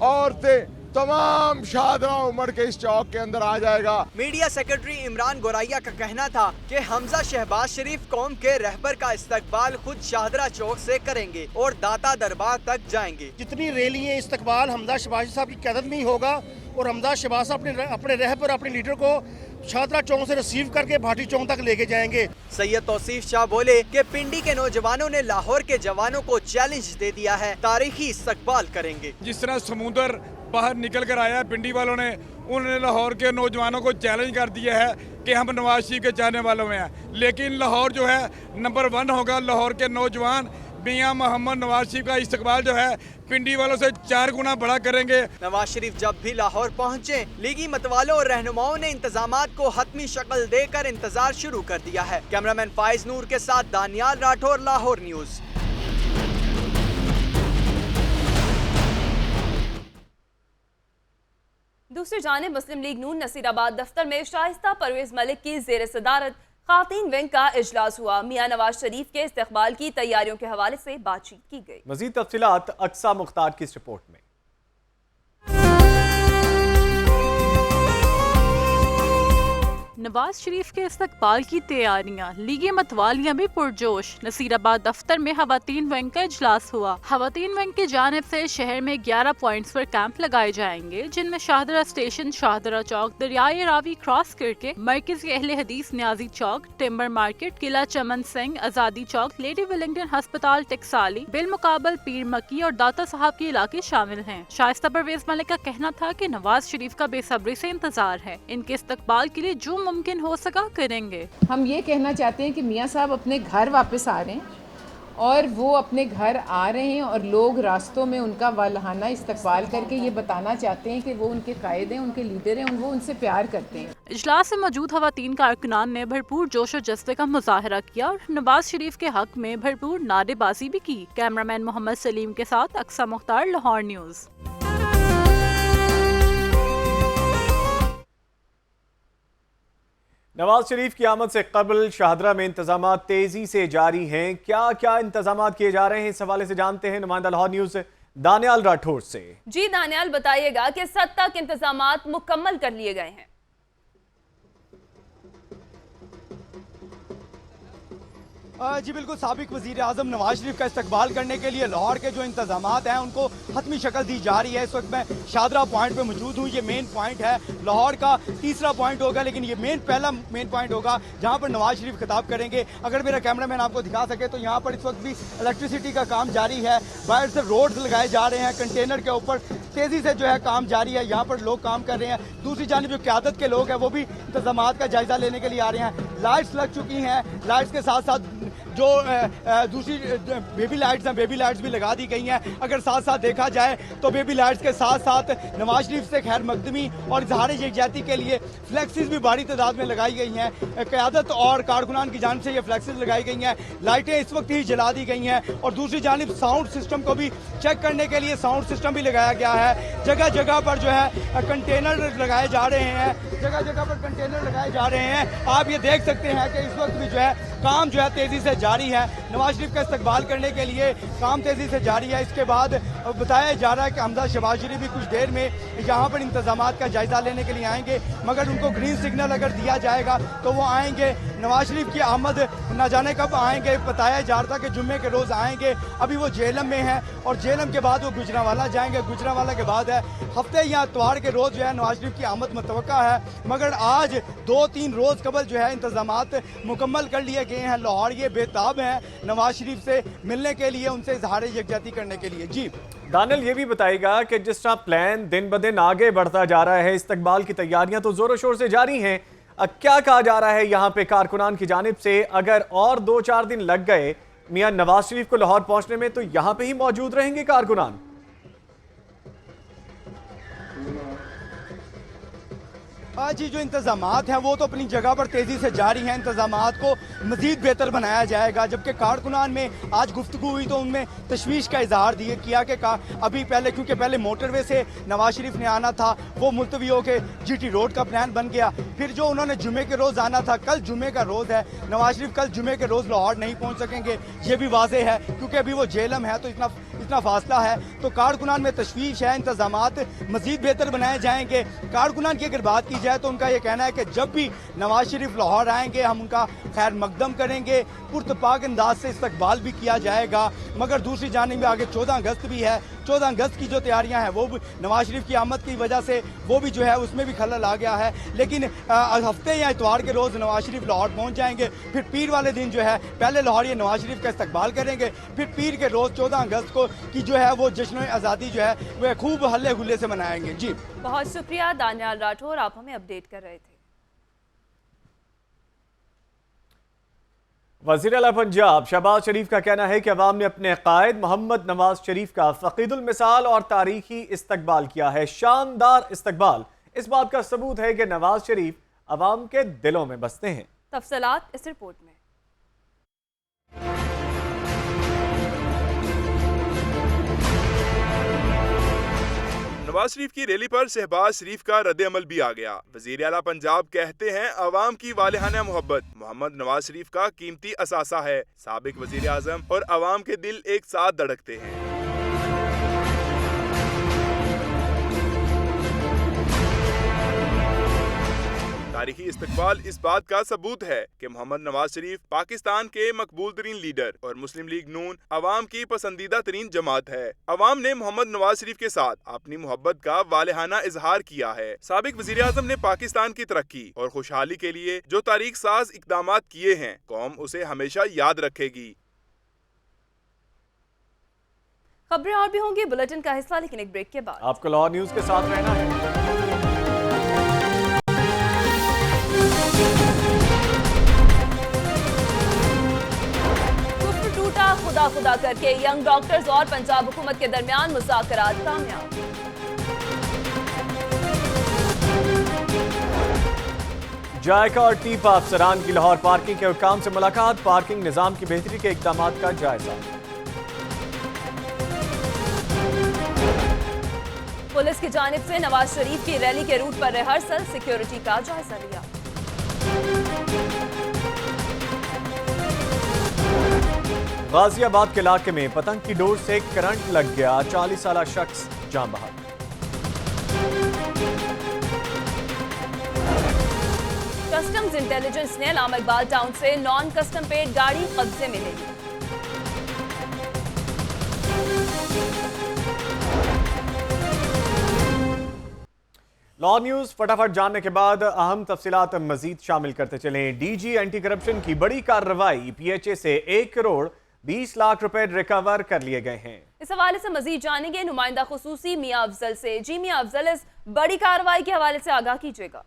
औरतें, तमाम शाहदरा उमड़ के इस चौक के अंदर आ जाएगा। मीडिया सेक्रेटरी इमरान गोराइया का कहना था कि हमजा शहबाज शरीफ कौम के रहबर का इस्तकबाल खुद शाहदरा चौक से करेंगे और दाता दरबार तक जाएंगे। जितनी रैली इस्तकबाल हमजा शहबाज साहब की क़यादत में ही होगा और हमजा शहबाज साहब अपने रहबर, अपने लीडर को शाहदरा चौक से रिसीव करके भाटी चौक तक लेके जाएंगे। सैयद तौसीफ शाह बोले कि पिंडी के नौजवानों ने लाहौर के जवानों को चैलेंज दे दिया है, तारीखी इस्तकबाल करेंगे। जिस तरह समुद्र बाहर निकल कर आया है पिंडी वालों ने, उन्होंने लाहौर के नौजवानों को चैलेंज कर दिया है कि हम नवाज शरीफ के चाहने वालों में हैं, लेकिन लाहौर जो है नंबर 1 होगा। लाहौर के नौजवान मियां मोहम्मद नवाज शरीफ का इस्तकबाल जो है पिंडी वालों से 4 गुना बड़ा करेंगे। नवाज शरीफ जब भी लाहौर पहुंचे, लीगी मतवालों और रहनुमाओं ने इंतजामात को हतमी शक्ल देकर इंतजार शुरू कर दिया है। कैमरामैन फाइज नूर के साथ दानियाल राठौर, लाहौर न्यूज। दूसरी जानिब मुस्लिम लीग नून नसीराबाद दफ्तर में शाइस्ता परवेज मलिक की जेर सदारत खातीन विंग का इजलास हुआ। मियां नवाज शरीफ के इस्तकबाल की तैयारियों के हवाले से बातचीत की गई। मजीद तफसीलात अक्सा मुख्तार की इस रिपोर्ट में। नवाज शरीफ के इस्तकबाल की तैयारियां, लीगी मतवालियां भी पुरजोश। नसीराबाद दफ्तर में खवातीन विंग का इजलास हुआ। खवातीन विंग की जानिब से शहर में 11 पॉइंट्स पर कैंप लगाए जाएंगे, जिनमें शाहदरा स्टेशन, शाहदरा चौक, दरियाए रावी क्रॉस करके मरकजी अहले हदीस न्याजी चौक, टिम्बर मार्केट, किला चमन सिंह, आजादी चौक, लेडी विलिंगटन अस्पताल टेक्साली, बिलमुकाबल पीर मक्की और दाता साहब के इलाके शामिल हैं। शाइस्ता परवेज मलिक का कहना था कि नवाज शरीफ का बेसब्री से इंतजार है, इनके इस्तकबाल के लिए जो मुमकिन हो सका करेंगे। हम ये कहना चाहते हैं कि मियाँ साहब अपने घर वापस आ रहे हैं और वो अपने घर आ रहे हैं और लोग रास्तों में उनका वालहाना इस्तकबाल करके ये बताना चाहते हैं कि वो उनके कायद हैं, उनके लीडर हैं, वो उनसे प्यार करते हैं। इजलास में मौजूद खवातीन कारकुनान ने भरपूर जोश और जज्बे का मुजाहरा किया और नवाज शरीफ के हक में भरपूर नारेबाजी भी की। कैमरामैन मोहम्मद सलीम के साथ अक्सा मुख्तार, लाहौर न्यूज। नवाज शरीफ की आमद से कबल शाहदरा में इंतजामात तेजी से जारी हैं। क्या क्या इंतजामात किए जा रहे हैं, इस हवाले से जानते हैं नुमाइंदा लाहौर न्यूज से दानियाल राठौर से। जी दानियाल, बताइएगा कि 7 तक इंतजामात मुकम्मल कर लिए गए हैं। जी बिल्कुल, साबिक वज़ीर आज़म नवाज शरीफ का इस्तकबाल करने के लिए लाहौर के जो इंतज़ामात हैं उनको हतमी शक्ल दी जा रही है। इस वक्त मैं शादरा पॉइंट पे मौजूद हूँ। ये मेन पॉइंट है, लाहौर का तीसरा पॉइंट होगा, लेकिन ये पहला मेन पॉइंट होगा जहाँ पर नवाज शरीफ खिताब करेंगे। अगर मेरा कैमरामैन आपको दिखा सके तो यहाँ पर इस वक्त भी इलेक्ट्रिसिटी का काम जारी है, बाहर से रोड्स लगाए जा रहे हैं, कंटेनर के ऊपर तेज़ी से जो है काम जारी है, यहाँ पर लोग काम कर रहे हैं। दूसरी जानिब जो क़यादत के लोग हैं वो भी इंतज़ामात का जायज़ा लेने के लिए आ रहे हैं। लाइट्स लग चुकी हैं, लाइट्स के साथ साथ जो दूसरी बेबी लाइट्स हैं, बेबी लाइट्स भी लगा दी गई हैं। अगर साथ साथ देखा जाए तो बेबी लाइट्स के साथ साथ नवाज शरीफ से खैर मकदमी और इजहार यकजहती के लिए फ्लैक्सेस भी बड़ी तादाद में लगाई गई हैं। क़यादत और कारकुनान की जानिब से ये फ्लैक्सेस लगाई गई हैं, लाइटें इस वक्त ही जला दी गई हैं और दूसरी जानिब साउंड सिस्टम को भी चेक करने के लिए साउंड सिस्टम भी लगाया गया है। जगह जगह पर जो है कंटेनर लगाए जा रहे हैं, जगह जगह पर कंटेनर लगाए जा रहे हैं। आप ये देख सकते हैं कि इस वक्त भी जो है काम जो है तेज़ी से जारी है। नवाज शरीफ का इस्तकबाल करने के लिए काम तेज़ी से जारी है। इसके बाद बताया जा रहा है कि हमजा शहबाज शरीफ भी कुछ देर में यहाँ पर इंतज़ामात का जायज़ा लेने के लिए आएंगे, मगर उनको ग्रीन सिग्नल अगर दिया जाएगा तो वो आएंगे। नवाज शरीफ की आमद न जाने कब आएंगे, बताया जा रहा था कि जुम्मे के रोज़ आएंगे। अभी वो जेलम में हैं और जेलम के बाद वो गुजरांवाला जाएंगे, गुजरांवाला के बाद है हफ्ते या इतवार के रोज़ जो है नवाज शरीफ की आमद मुतवक्का है, मगर आज 2-3 रोज़ कबल जो है इंतज़ामात मुकम्मल कर लिए गए हैं। लाहौर ये बेताब हैं नवाज शरीफ से मिलने के लिए, उनसे इजहार यकजहती करने के लिए। जी दानियल, ये भी बताएगा कि जिस तरह प्लान दिन ब दिन आगे बढ़ता जा रहा है, इस्तकबाल की तैयारियां तो जोरों शोर से जारी हैं, क्या कहा जा रहा है यहाँ पे कारकुनान की जानिब से? अगर और 2-4 दिन लग गए मियां नवाज शरीफ को लाहौर पहुंचने में, तो यहाँ पे ही मौजूद रहेंगे कारकुनान? जी जो इंतज़ामात हैं वो तो अपनी जगह पर तेज़ी से जारी हैं। इंतज़ामात को मज़ीद बेहतर बनाया जाएगा। जबकि कारकुनान में आज गुफ्तगू हुई तो उनमें तशवीश का इजहार किया कि अभी पहले, क्योंकि पहले मोटरवे से नवाज शरीफ ने आना था, वो मुलतवी होकर GT रोड का प्लान बन गया। फिर जो उन्होंने जुमे के रोज़ आना था, कल जुमे का रोज़ है, नवाज शरीफ कल जुमे के रोज़ लाहौर नहीं पहुँच सकेंगे, ये भी वाज़ेह है, क्योंकि अभी वो जेलम है तो इतना फासला है। तो कारकुनान में तशवीश है, इंतज़ामात मज़ीद बेहतर बनाए जाएंगे। कारकुनान की अगर बात की जाए तो उनका ये कहना है कि जब भी नवाज शरीफ लाहौर आएंगे हम उनका खैर मकदम करेंगे, पुरतपाक अंदाज से इस्तकबाल भी किया जाएगा। मगर दूसरी जानिब में आगे 14 अगस्त भी है, 14 अगस्त की जो तैयारियां हैं वो भी नवाज शरीफ की आमद की वजह से वो भी जो है उसमें भी खलल आ गया है। लेकिन हफ्ते या इतवार के रोज़ नवाज शरीफ लाहौर पहुंच जाएंगे। फिर पीर वाले दिन जो है पहले लाहौर ये नवाज शरीफ का इस्तकबाल करेंगे, फिर पीर के रोज़ 14 अगस्त को की जो है वो जश्न आज़ादी जो है वह खूब हल्ले गुल्ले से मनाएंगे। जी बहुत शुक्रिया दानियाल राठौर, आप हमें अपडेट कर रहे थे। वज़ीर आला पंजाब शहबाज शरीफ का कहना है कि अवाम ने अपने कायद मोहम्मद नवाज शरीफ का फ़क़ीदुल मिसाल और तारीखी इस्तकबाल किया है। शानदार इस्तकबाल इस बात का सबूत है कि नवाज शरीफ अवाम के दिलों में बसते हैं। तफसीलात इस रिपोर्ट में। नवाज शरीफ की रैली पर शहबाज शरीफ का रद्द-ए-अमल भी आ गया। वज़ीर आला पंजाब कहते हैं अवाम की वालिहाना मोहब्बत मोहम्मद नवाज शरीफ का कीमती असासा है। साबिक वज़ीर आज़म और अवाम के दिल एक साथ धड़कते हैं। तारीखी इस्तकबाल इस बात का सबूत है कि मोहम्मद नवाज शरीफ पाकिस्तान के मकबूल तरीन लीडर और मुस्लिम लीग नून अवाम की पसंदीदा तरीन जमात है। अवाम ने मोहम्मद नवाज शरीफ के साथ अपनी मोहब्बत का वालिहाना इजहार किया है। साबिक वज़ीर आज़म ने पाकिस्तान की तरक्की और खुशहाली के लिए जो तारीख साज इक़दामात किए हैं, कौम उसे हमेशा याद रखेगी। खबरें और भी होंगी बुलेटिन का हिस्सा, लेकिन एक ब्रेक के बाद आपको लाहौर न्यूज़ के साथ रहना है। खुदा खुदा करके यंग डॉक्टर्स और पंजाब हुकूमत के दरमियान मुज़ाकरात कामयाब। जायका और टीपा अफसरान की लाहौर पार्किंग के हुक्काम से मुलाकात, पार्किंग निजाम की बेहतरी के इक़दामात का जायजा। पुलिस की जानिब से नवाज शरीफ की रैली के रूट पर रिहर्सल, सिक्योरिटी का जायजा लिया। गाजियाबाद के इलाके में पतंग की डोर से करंट लग गया, 40 साला शख्स जान बहक। कस्टम्स इंटेलिजेंस ने अल्लामा इकबाल टाउन से नॉन कस्टम पेड गाड़ी कब्जे में ले ली। लॉ न्यूज फटाफट जानने के बाद अहम तफसीलात मजीद शामिल करते चलें। डीजी एंटी करप्शन की बड़ी कार्रवाई, पीएचए से 1 करोड़ 20 लाख रुपए रिकवर कर लिए गए हैं। इस हवाले से मजीद जानेंगे नुमाइंदा खुसूसी मियां अफजल से। जी मियां अफजल, इस बड़ी कार्रवाई के हवाले से आगाह कीजिएगा।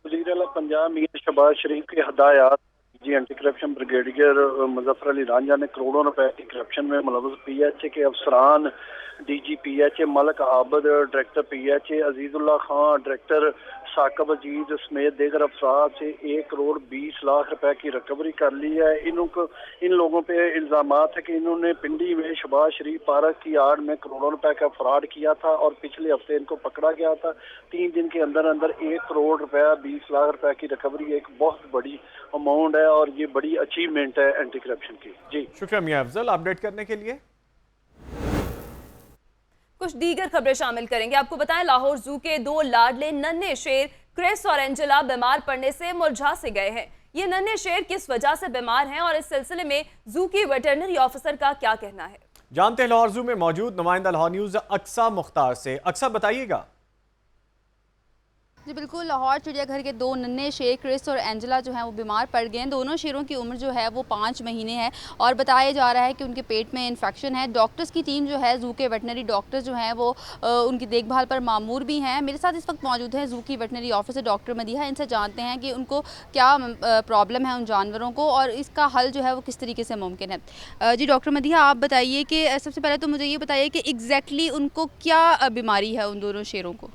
वज़ीर आला पंजाब मियां शहबाज शरीफ की हदायत जी anti corruption brigadier Muzaffar Ali Ranjha ने करोड़ों रुपए की करप्शन में मुलव्वस पीएचए के अफसरान, DG PHA Malik Abad, director PHA Azizullah Khan, director Saqib Aziz समेत दीगर अफसरान से 1 करोड़ 20 लाख रुपए की रिकवरी कर ली है। इन लोगों पे इल्जामात है कि इन्होंने पिंडी में शहबाज शरीफ पार्क की आड़ में करोड़ों रुपए का फ्रॉड किया था और पिछले हफ्ते इनको पकड़ा गया था। 3 दिन के अंदर अंदर 1 करोड़ रुपया 20 लाख रुपए की रिकवरी एक बहुत बड़ी अमाउंट है और ये बड़ी अचीवमेंट है एंटी करप्शन की। जी शुक्रिया मियां अफजल अपडेट करने के लिए। कुछ दीगर खबरें शामिल करेंगे। आपको बताएं, लाहौर जू के 2 लाडले नन्हे शेर क्रिस और एंजेला बीमार पड़ने से मुरझा से गए हैं। ये नन्हे शेर किस वजह से बीमार हैं और इस सिलसिले में जू की वेटरनरी ऑफिसर का क्या कहना है, जानते हैं लाहौर जू में मौजूद नुमाइंदा लाहौर न्यूज अक्सा मुख्तार से। अक्सा बताइएगा। जी बिल्कुल, लाहौर चिड़ियाघर के 2 नन्हे शेर क्रिस और एंजेला जो हैं वो बीमार पड़ गए हैं। दोनों शेरों की उम्र जो है वो 5 महीने है और बताया जा रहा है कि उनके पेट में इन्फेक्शन है। डॉक्टर्स की टीम जो है, जू के वेटनरी डॉक्टर्स जो हैं वो उनकी देखभाल पर मामूर भी हैं। मेरे साथ इस वक्त मौजूद है जू की वेटनरी ऑफिसर डॉक्टर मदीहा। इनसे जानते हैं कि उनको क्या प्रॉब्लम है उन जानवरों को और इसका हल जो है वो किस तरीके से मुमकिन है। जी डॉक्टर मदीहा, आप बताइए कि सबसे पहले तो मुझे ये बताइए कि एग्जैक्टली उनको क्या बीमारी है उन दोनों शेरों को।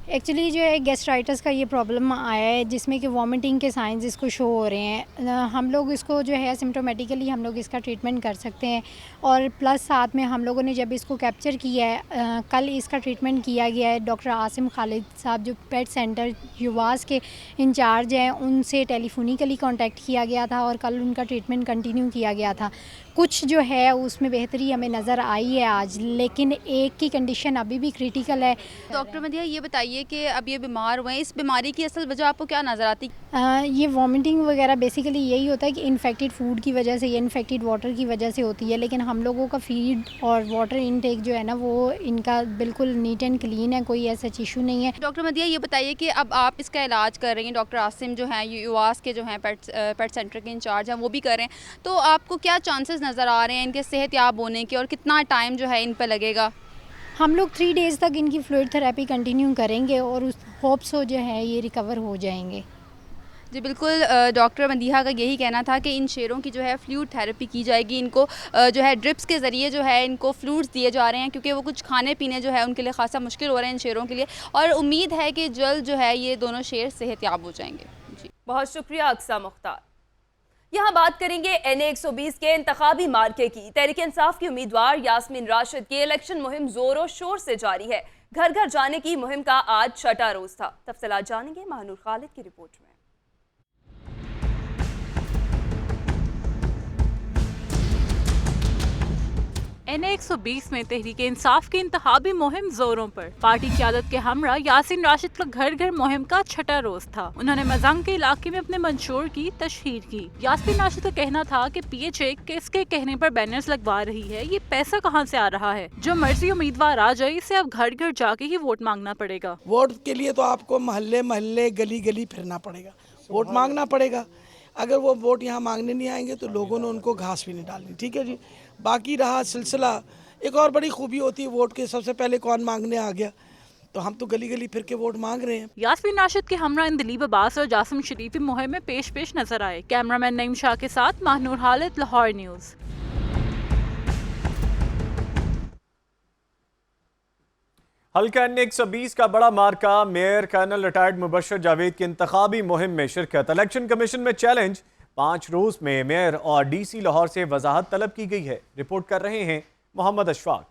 एक्चुअली जो है गैस्ट्राइटिस का ये प्रॉब्लम आया है जिसमें कि वॉमिटिंग के साइंस इसको शो हो रहे हैं। हम लोग इसको जो है सिम्प्टोमेटिकली हम लोग इसका ट्रीटमेंट कर सकते हैं और प्लस साथ में हम लोगों ने जब इसको कैप्चर किया है, कल इसका ट्रीटमेंट किया गया है। डॉक्टर आसिम खालिद साहब जो पेट सेंटर युवास के इंचार्ज हैं, उनसे टेलीफोनिकली कांटेक्ट किया गया था और कल उनका ट्रीटमेंट कंटिन्यू किया गया था। कुछ जो है उसमें बेहतरी हमें नज़र आई है आज, लेकिन एक की कंडीशन अभी भी क्रिटिकल है। डॉक्टर मदीहा, ये बताइए कि अब ये बीमार हुए हैं, इस बीमारी की असल वजह आपको क्या नज़र आती? ये वॉमिटिंग वगैरह बेसिकली यही होता है कि इन्फेक्टेड फूड की वजह से या इन्फेक्टेड वाटर की वजह से होती है, लेकिन हम लोगों का फीड और वाटर इनटेक जो है ना वो इनका बिल्कुल नीट एंड क्लीन है, कोई ऐसा इशू नहीं है। डॉक्टर मदीहा, ये बताइए कि अब आप इसका इलाज कर रही हैं, डॉक्टर आसिम जो हैं युवास के जो हैं पेट सेंटर के इंचार्ज हैं वो भी कर रहे हैं, तो आपको क्या चांसेस नज़र आ रहे हैं इनके सेहतयाब होने के और कितना टाइम जो है इन पर लगेगा? हम लोग 3 डेज़ तक इनकी फ्लूइड थेरेपी कंटिन्यू करेंगे और उस होप्स हो जो है ये रिकवर हो जाएंगे। जी बिल्कुल, डॉक्टर मदीहा का यही कहना था कि इन शेरों की जो है फ्लूइड थेरेपी की जाएगी। इनको जो है ड्रिप्स के ज़रिए जो है इनको फ्लूइड्स दिए जा रहे हैं क्योंकि वो कुछ खाने पीने जो है उनके लिए खासा मुश्किल हो रहा है इन शेरों के लिए और उम्मीद है कि जल्द जो है ये दोनों शेर सेहतयाब हो जाएंगे। जी बहुत शुक्रिया अक्सा मुख्तार। यहाँ बात करेंगे NA 120 के इंतखाबी मार्के की। तहरीक इंसाफ की उम्मीदवार यास्मीन राशिद की इलेक्शन मुहिम जोरों शोर से जारी है। घर घर जाने की मुहिम का आज 6वां रोज था। तफसीलात जानेंगे महानूर खालिद की रिपोर्ट में। NA 120 में तहरीक इंसाफ की इंतखाबी मुहिम जोरों पर। पार्टी क़यादत के हमरा यासीन राशिद का घर घर मुहिम का 6वां रोज था। उन्होंने मजंग के इलाके में अपने मंशूर की तशहीर की। यासीन राशिद का कहना था कि PHA किसके कहने पर बैनर्स लगवा रही है, ये पैसा कहां से आ रहा है, जो मर्जी उम्मीदवार आ जाए इसे अब घर घर जाके ही वोट मांगना पड़ेगा। वोट के लिए तो आपको महल्ले महल्ले गली गली फिरना पड़ेगा, वोट मांगना पड़ेगा। अगर वो वोट यहाँ मांगने नहीं आएंगे तो लोगों ने उनको घास भी नहीं डालनी। ठीक है जी। बाकी रहा सिलसिला, एक और बड़ी खूबी होती है वोट के, सबसे पहले कौन मांगने आ गया, तो हम तो गली गली फिर के वोट मांग रहे हैं। यास्मीन राशिद के हमरा दिलीप अब्बास और जासिम शरीफ मुहिम में पेश नजर आए। कैमरामैन नईम शाह के साथ महानूर खालिद, लाहौर न्यूज। हल्का NA 120 का बड़ा मार्का mayor colonel retired Mubashir Javed की इंतखाबी मुहिम में शिरकत। इलेक्शन कमीशन में चैलेंज। 5 रोज में मेयर और DC लाहौर से वजाहत तलब की गई है। रिपोर्ट कर रहे हैं मोहम्मद अशफाक।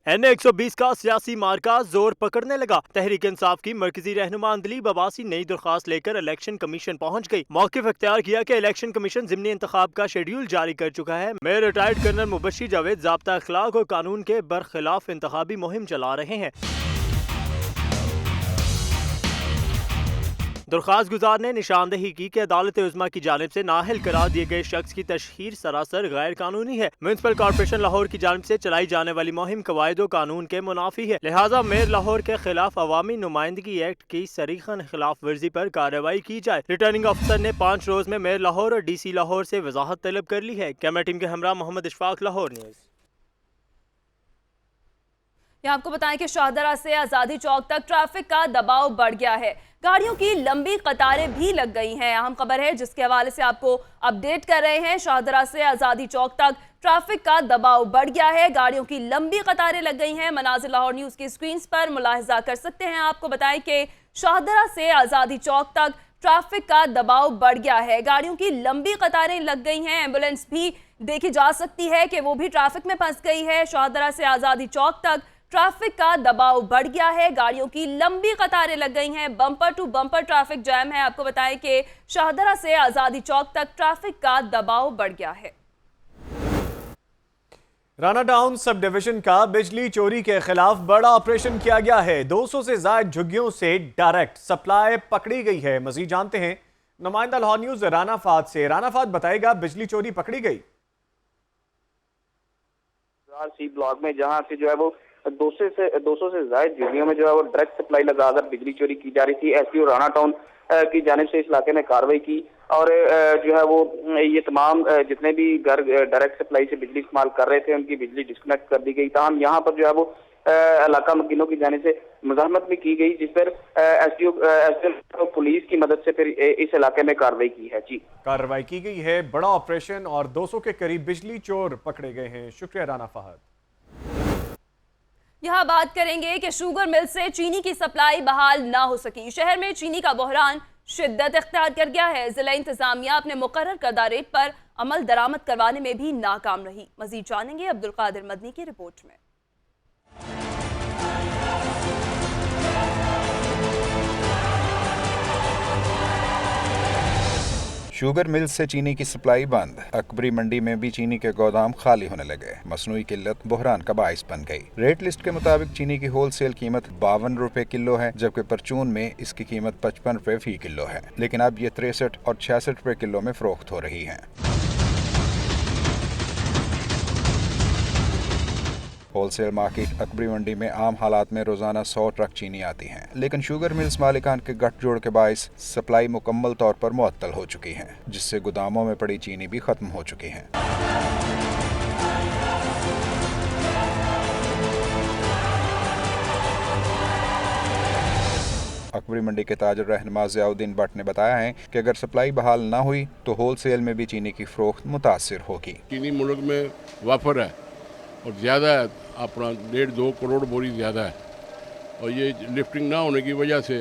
N120 का सियासी मार्का जोर पकड़ने लगा। तहरीक इंसाफ की मरकजी रहनुमा अंदलीब अब्बासी नई दरख्वास्त लेकर इलेक्शन कमीशन पहुंच गई। मौक़िफ़ इख्तियार किया कि इलेक्शन कमीशन ज़िमनी इंतखाब का शेड्यूल जारी कर चुका है। Mayor retired colonel Mubashshir Javed ज़ाब्ता अखलाक और कानून के बरखिलाफ इंतखाबी मुहिम चला रहे हैं। दरख्वास्त गुजार ने निशानदेही की कि अदालत उज़्मा की जानिब से नाअहल करार दिए गए शख्स की तशहीर सरासर गैर कानूनी है। म्यूनसिपल कॉर्पोरेशन लाहौर की जानिब से चलाई जाने वाली मुहिम कवायद व कानून के मुनाफी है, लिहाजा मेयर लाहौर के खिलाफ अवामी नुमाइंदगी एक्ट की सरीखन खिलाफ वर्जी पर कार्रवाई की जाए। रिटर्निंग अफसर ने 5 रोज में मेयर लाहौर और DC लाहौर से वजाहत तलब कर ली है। कैमरा टीम के हमरा मोहम्मद इशफाक, लाहौर न्यूज़। यहाँ आपको बताएं कि शाहदरा से आज़ादी चौक तक ट्रैफिक का दबाव बढ़ गया है। गाड़ियों की लंबी कतारें भी लग गई हैं। अहम खबर है जिसके हवाले से आपको अपडेट कर रहे हैं। शाहदरा से आज़ादी चौक तक ट्रैफिक का दबाव बढ़ गया है। गाड़ियों की लंबी कतारें लग गई हैं। मनाज़िर लाहौर न्यूज़ की स्क्रीन पर मुलाहिजा कर सकते हैं। आपको बताएं कि शाहदरा से आज़ादी चौक तक ट्रैफिक का दबाव बढ़ गया है। गाड़ियों की लंबी कतारें लग गई हैं। एम्बुलेंस भी देखी जा सकती है कि वो भी ट्रैफिक में फंस गई है। शाहदरा से आज़ादी चौक तक ट्रैफिक का दबाव बढ़ गया है। गाड़ियों की लंबी कतारें लग गई हैं। Bumper to bumper traffic jam है। आपको बताएं कि शाहदरा से आज़ादी चौक तक ट्रैफिक का दबाव बढ़ गया है। राना टाउन सब डिवीजन का बिजली चोरी के खिलाफ बड़ा ऑपरेशन किया गया है। 200 से ज्यादा झुग्गियों से डायरेक्ट सप्लाई पकड़ी गई है। मजीद जानते हैं नुमाइंदा लाहौर न्यूज़ राना फाद से। राना फाद बताएगा, बिजली चोरी पकड़ी गई सी ब्लॉक में, जहां से जो है वो 200 से ज्यादा झुग्गियों में जो है वो डायरेक्ट सप्लाई लगाकर बिजली चोरी की जा रही थी। SPO राना टाउन की जानिब से इस इलाके में कार्रवाई की और जो है वो ये तमाम जितने भी घर डायरेक्ट सप्लाई से बिजली इस्तेमाल कर रहे थे उनकी बिजली डिस्कनेक्ट कर दी गई। ताहम यहाँ पर जो है वो इलाका मकीनों की जानिब से मुज़ाहमत भी की गई, जिस पर SPO पुलिस की मदद से फिर इस इलाके में कार्रवाई की है। जी, कार्रवाई की गई है, बड़ा ऑपरेशन और 200 के करीब बिजली चोर पकड़े गए हैं। शुक्रिया राना फहद। यहाँ बात करेंगे कि शुगर मिल से चीनी की सप्लाई बहाल ना हो सकी। शहर में चीनी का बहरान शिद्दत इख्तियार कर गया है। जिला इंतजामिया अपने मुकर्रर करदा रेट पर अमल दरामद करवाने में भी नाकाम रही। मजीद जानेंगे अब्दुल कादिर मदनी की रिपोर्ट में। शुगर मिल से चीनी की सप्लाई बंद। अकबरी मंडी में भी चीनी के गोदाम खाली होने लगे। मसनूई किल्लत बहरान का बाइस बन गई। रेट लिस्ट के मुताबिक चीनी की होलसेल कीमत 52 रुपए किलो है, जबकि परचून में इसकी कीमत 55 रुपए फी किलो है, लेकिन अब ये 63 और 66 रुपए किलो में फरोख्त हो रही है। होलसेल मार्केट अकबरी मंडी में आम हालात में रोजाना 100 ट्रक चीनी आती हैं, लेकिन शुगर मिल्स मालिकान के गठजोड़ के बायस सप्लाई मुकम्मल तौर पर मुअत्तल हो चुकी है, जिससे गोदामों में पड़ी चीनी भी खत्म हो चुकी है। अकबरी मंडी के ताजर रहनुमा ज़ियाउद्दीन भट्ट ने बताया है कि अगर सप्लाई बहाल ना हुई तो होलसेल में भी चीनी की फरोख्त मुतासिर होगी। चीनी मुल्क में वाफर है और ज़्यादा है, अपना 1.5-2 करोड़ बोरी ज़्यादा है, और ये लिफ्टिंग ना होने की वजह से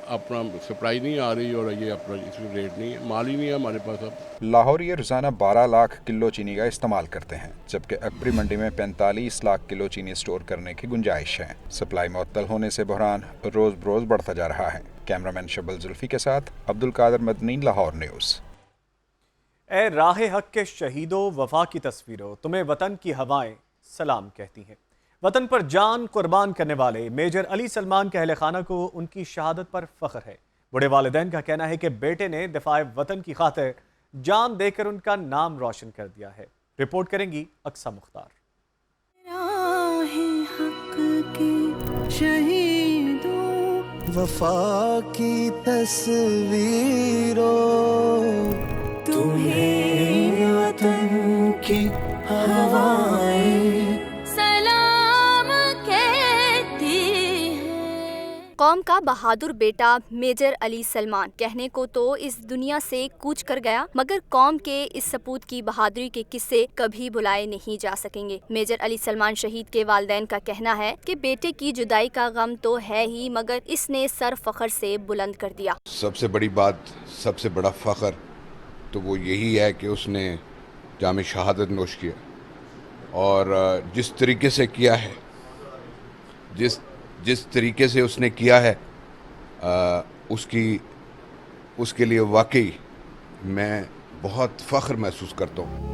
अपना सप्लाई नहीं आ रही और ये अपना इसमें रेट नहीं है, माल ही नहीं है हमारे पास। अब लाहौर ये रोजाना 12 लाख किलो चीनी का इस्तेमाल करते हैं, जबकि अकबरी मंडी में 45 लाख किलो चीनी स्टोर करने की गुंजाइश है। सप्लाई मुअत्तल होने से बहरान रोज बरोज बढ़ता जा रहा है। कैमरामैन शबल जुल्फी के साथ अब्दुल कादिर मदनी, लाहौर न्यूज़। ए राह हक के शहीदों वफा की तस्वीरों, तुम्हें वतन की हवाएं सलाम कहती हैं। वतन पर जान कुर्बान करने वाले मेजर अली सलमान के अहले खाना को उनकी शहादत पर फख्र है। बूढ़े वालिदैन का कहना है कि बेटे ने दिफाए वतन की खातिर जान देकर उनका नाम रोशन कर दिया है। रिपोर्ट करेंगी अक्सा मुख्तार। वफा की तस्वीरों, तुम्हें वतन की हवाएं सलाम कहती हैं। कौम का बहादुर बेटा मेजर अली सलमान कहने को तो इस दुनिया से कूच कर गया, मगर कौम के इस सपूत की बहादुरी के किस्से कभी बुलाए नहीं जा सकेंगे। मेजर अली सलमान शहीद के वालिदैन का कहना है कि बेटे की जुदाई का गम तो है ही, मगर इसने सर फख्र से बुलंद कर दिया। सबसे बड़ी बात, सबसे बड़ा फ़ख्र तो वो यही है कि उसने जाम शहादत नोश किया, और जिस तरीके से किया है जिस तरीके से उसने किया है उसके लिए वाकई मैं बहुत फ़ख्र महसूस करता हूँ।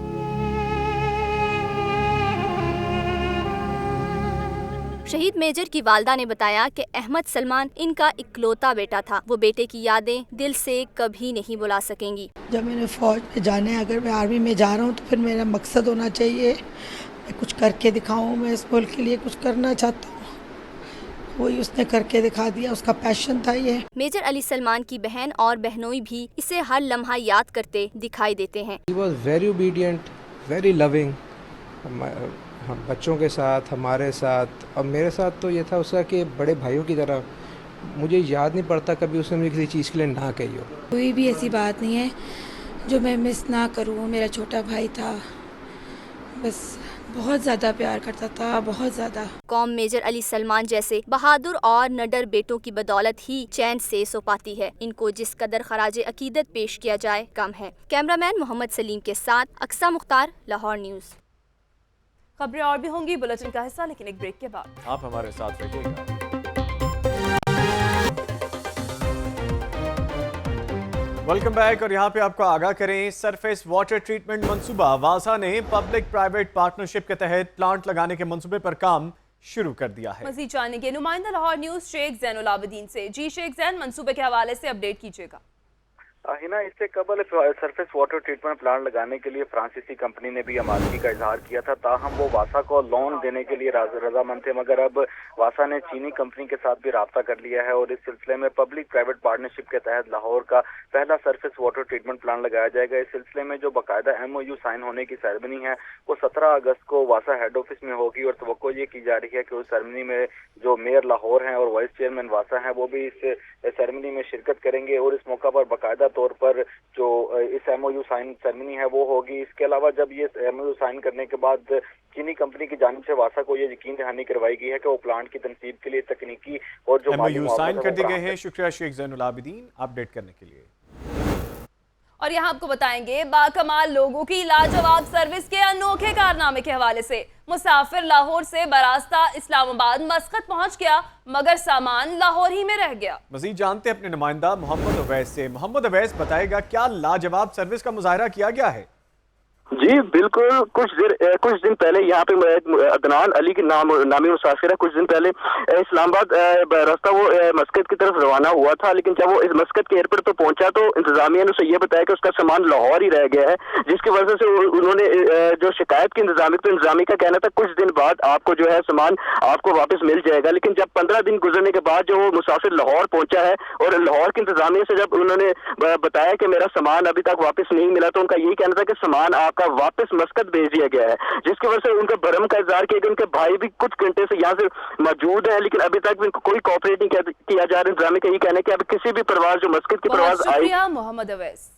शहीद मेजर की वालदा ने बताया कि अहमद सलमान इनका इकलौता बेटा था। वो बेटे की यादें दिल से कभी नहीं भुला सकेंगी। जब मैंने फ़ौज में जाने, अगर मैं आर्मी में जा रहा हूँ तो फिर मेरा मकसद होना चाहिए मैं कुछ करके दिखाऊँ, मैं इस मुल्क के लिए कुछ करना चाहता हूँ। वही उसने करके दिखा दिया, उसका पैशन था ये। मेजर अली सलमान की बहन और बहनोई भी इसे हर लम्हा याद करते दिखाई देते हैं। He was very obedient, very loving, हम बच्चों के साथ, हमारे साथ और मेरे साथ तो ये था उसका कि बड़े भाइयों की तरह। मुझे याद नहीं पड़ता कभी उसने मुझे किसी चीज़ के लिए ना कही हो। कोई भी ऐसी बात नहीं है जो मैं मिस ना करूँ। मेरा छोटा भाई था, बस बहुत ज़्यादा प्यार करता था, बहुत ज़्यादा। कौम मेजर अली सलमान जैसे बहादुर और नडर बेटों की बदौलत ही चैन से सो पाती है। इनको जिस कदर खराज अकीदत पेश किया जाए कम है। कैमरामैन मोहम्मद सलीम के साथ अक्सा मुख्तार, लाहौर न्यूज़। खबरें और भी होंगी बुलेटिन का हिस्सा, लेकिन एक ब्रेक के बाद आप हमारे साथ रहिएगा। Welcome back. और यहाँ पे आपको आगाह करें, सरफेस वाटर ट्रीटमेंट मंसूबा वासा ने पब्लिक प्राइवेट पार्टनरशिप के तहत प्लांट लगाने के मंसूबे पर काम शुरू कर दिया है। मजीद जानेंगे नुमाइंदा लाहौर न्यूज़ शेख जैनुल आबिदीन से। जी शेख जैन, मंसूबे के हवाले से अपडेट कीजिएगा। हिना, इससे कबल सरफेस वाटर ट्रीटमेंट प्लांट लगाने के लिए फ्रांसीसी कंपनी ने भी आमादगी का इजहार किया था, ताहम वो वासा को लोन देने के लिए रजामंद थे, मगर अब वासा ने चीनी कंपनी के साथ भी राब्ता कर लिया है और इस सिलसिले में पब्लिक प्राइवेट पार्टनरशिप के तहत लाहौर का पहला सरफेस वाटर ट्रीटमेंट प्लांट लगाया जाएगा। इस सिलसिले में जो बाकायदा MOU साइन होने की सेरेमनी है वो 17 अगस्त को वासा हेड ऑफिस में होगी और तवक्को ये की जा रही है कि उस सेरेमनी में जो मेयर लाहौर हैं और वाइस चेयरमैन वासा हैं वो भी इस सेरेमनी में शिरकत करेंगे और इस मौका पर बाकायदा तौर पर जो इस MOU साइन सेरेमनी है वो होगी। इसके अलावा जब ये MOU साइन करने के बाद चीनी कंपनी की जानिब से वासा को ये यकीन दहानी करवाई गई है कि वो प्लांट की तनसीब के लिए तकनीकी और जो MOU साइन कर दिए गए हैं। शुक्रिया शेख जैनुल आबिदीन अपडेट करने के लिए। और यहाँ आपको बताएंगे बाकमाल लोगों की लाजवाब सर्विस के अनोखे कारनामे के हवाले से। मुसाफिर लाहौर से बरास्ता इस्लामाबाद मस्कत पहुंच गया, मगर सामान लाहौर ही में रह गया। मजीद जानते हैं अपने नुमाइंदा मोहम्मद अवैस से। मोहम्मद अवैस बताएगा क्या लाजवाब सर्विस का मुजाहरा किया गया है। जी बिल्कुल, कुछ दिन पहले यहाँ पे अदनान अली के नामी मुसाफिर है। कुछ दिन पहले इस्लामाबाद रास्ता वो मस्कत की तरफ रवाना हुआ था, लेकिन जब वो इस मस्कत के एयरपोर्ट पर पहुंचा तो इंतजामिया ने उसे ये बताया कि उसका सामान लाहौर ही रह गया है, जिसकी वजह से उन्होंने जो शिकायत की इंतजामी, तो इंतजामी का कहना था कुछ दिन बाद आपको जो है सामान आपको वापस मिल जाएगा। लेकिन जब 15 दिन गुजरने के बाद जो वो मुसाफिर लाहौर पहुंचा है और लाहौर की इंतजामिया से जब उन्होंने बताया कि मेरा सामान अभी तक वापस नहीं मिला, तो उनका यही कहना था कि सामान का वापस मस्कत भेज दिया गया है, जिसकी वजह से उनका भरम का इजहार किया कि उनके भाई भी कुछ घंटे से यहाँ से मौजूद है, लेकिन अभी तक उनको कोई कोऑपरेट नहीं किया जा रहा है। इंतजामी का ये कहना है कि अब किसी भी प्रवास जो मस्कत की प्रवास आई। मोहम्मद अवैस।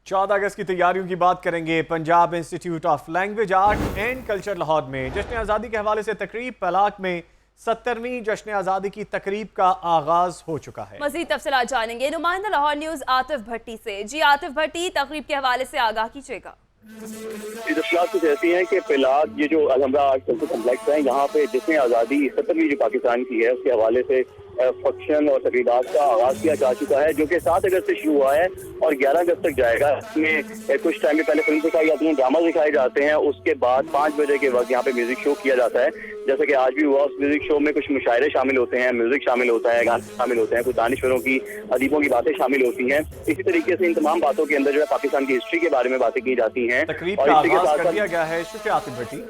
14 अगस्त की तैयारियों की बात करेंगे। Punjab institute of language art and culture Lahore में जश्न आज़ादी के हवाले से तकरीब। पलाक में 70वीं जश्न आज़ादी की तकरीब का आगाज हो चुका है। मज़ीद तफसीलात जानेंगे नुमाइंदा लाहौर न्यूज़ आतिफ भट्टी से। जी आतिफ भट्टी, तकरीब के हवाले से आगाह कीजिएगा। तफसीलात कुछ ऐसी हैं कि पलाक ये जो अलहमरा आर्ट कल्चर कम्प्लेक्स है, यहाँ पे जश्न आज़ादी 70वीं जो पाकिस्तान की है उसके हवाले से फंक्शन और तकरीबात का आगाज किया जा चुका है, जो कि 7 अगस्त से शुरू हुआ है और 11 अगस्त तक जाएगा। इसमें कुछ टाइम में पहले फिल्म दिखाई जाती है, ड्रामा दिखाए जाते हैं, उसके बाद 5 बजे के वक्त यहाँ पे म्यूजिक शो किया जाता है, जैसे कि आज भी हुआ। उस म्यूजिक शो में कुछ मुशायरे शामिल होते हैं, म्यूजिक शामिल होता है, गाने शामिल होते हैं, कुछ दानिश्वरों की अदीबों की बातें शामिल होती हैं। इसी तरीके से इन तमाम बातों के अंदर जो है पाकिस्तान की हिस्ट्री के बारे में बातें की जाती हैं। तकरीब का आगाज कर दिया गया है। शुक्रिया आतिफ भट्टी।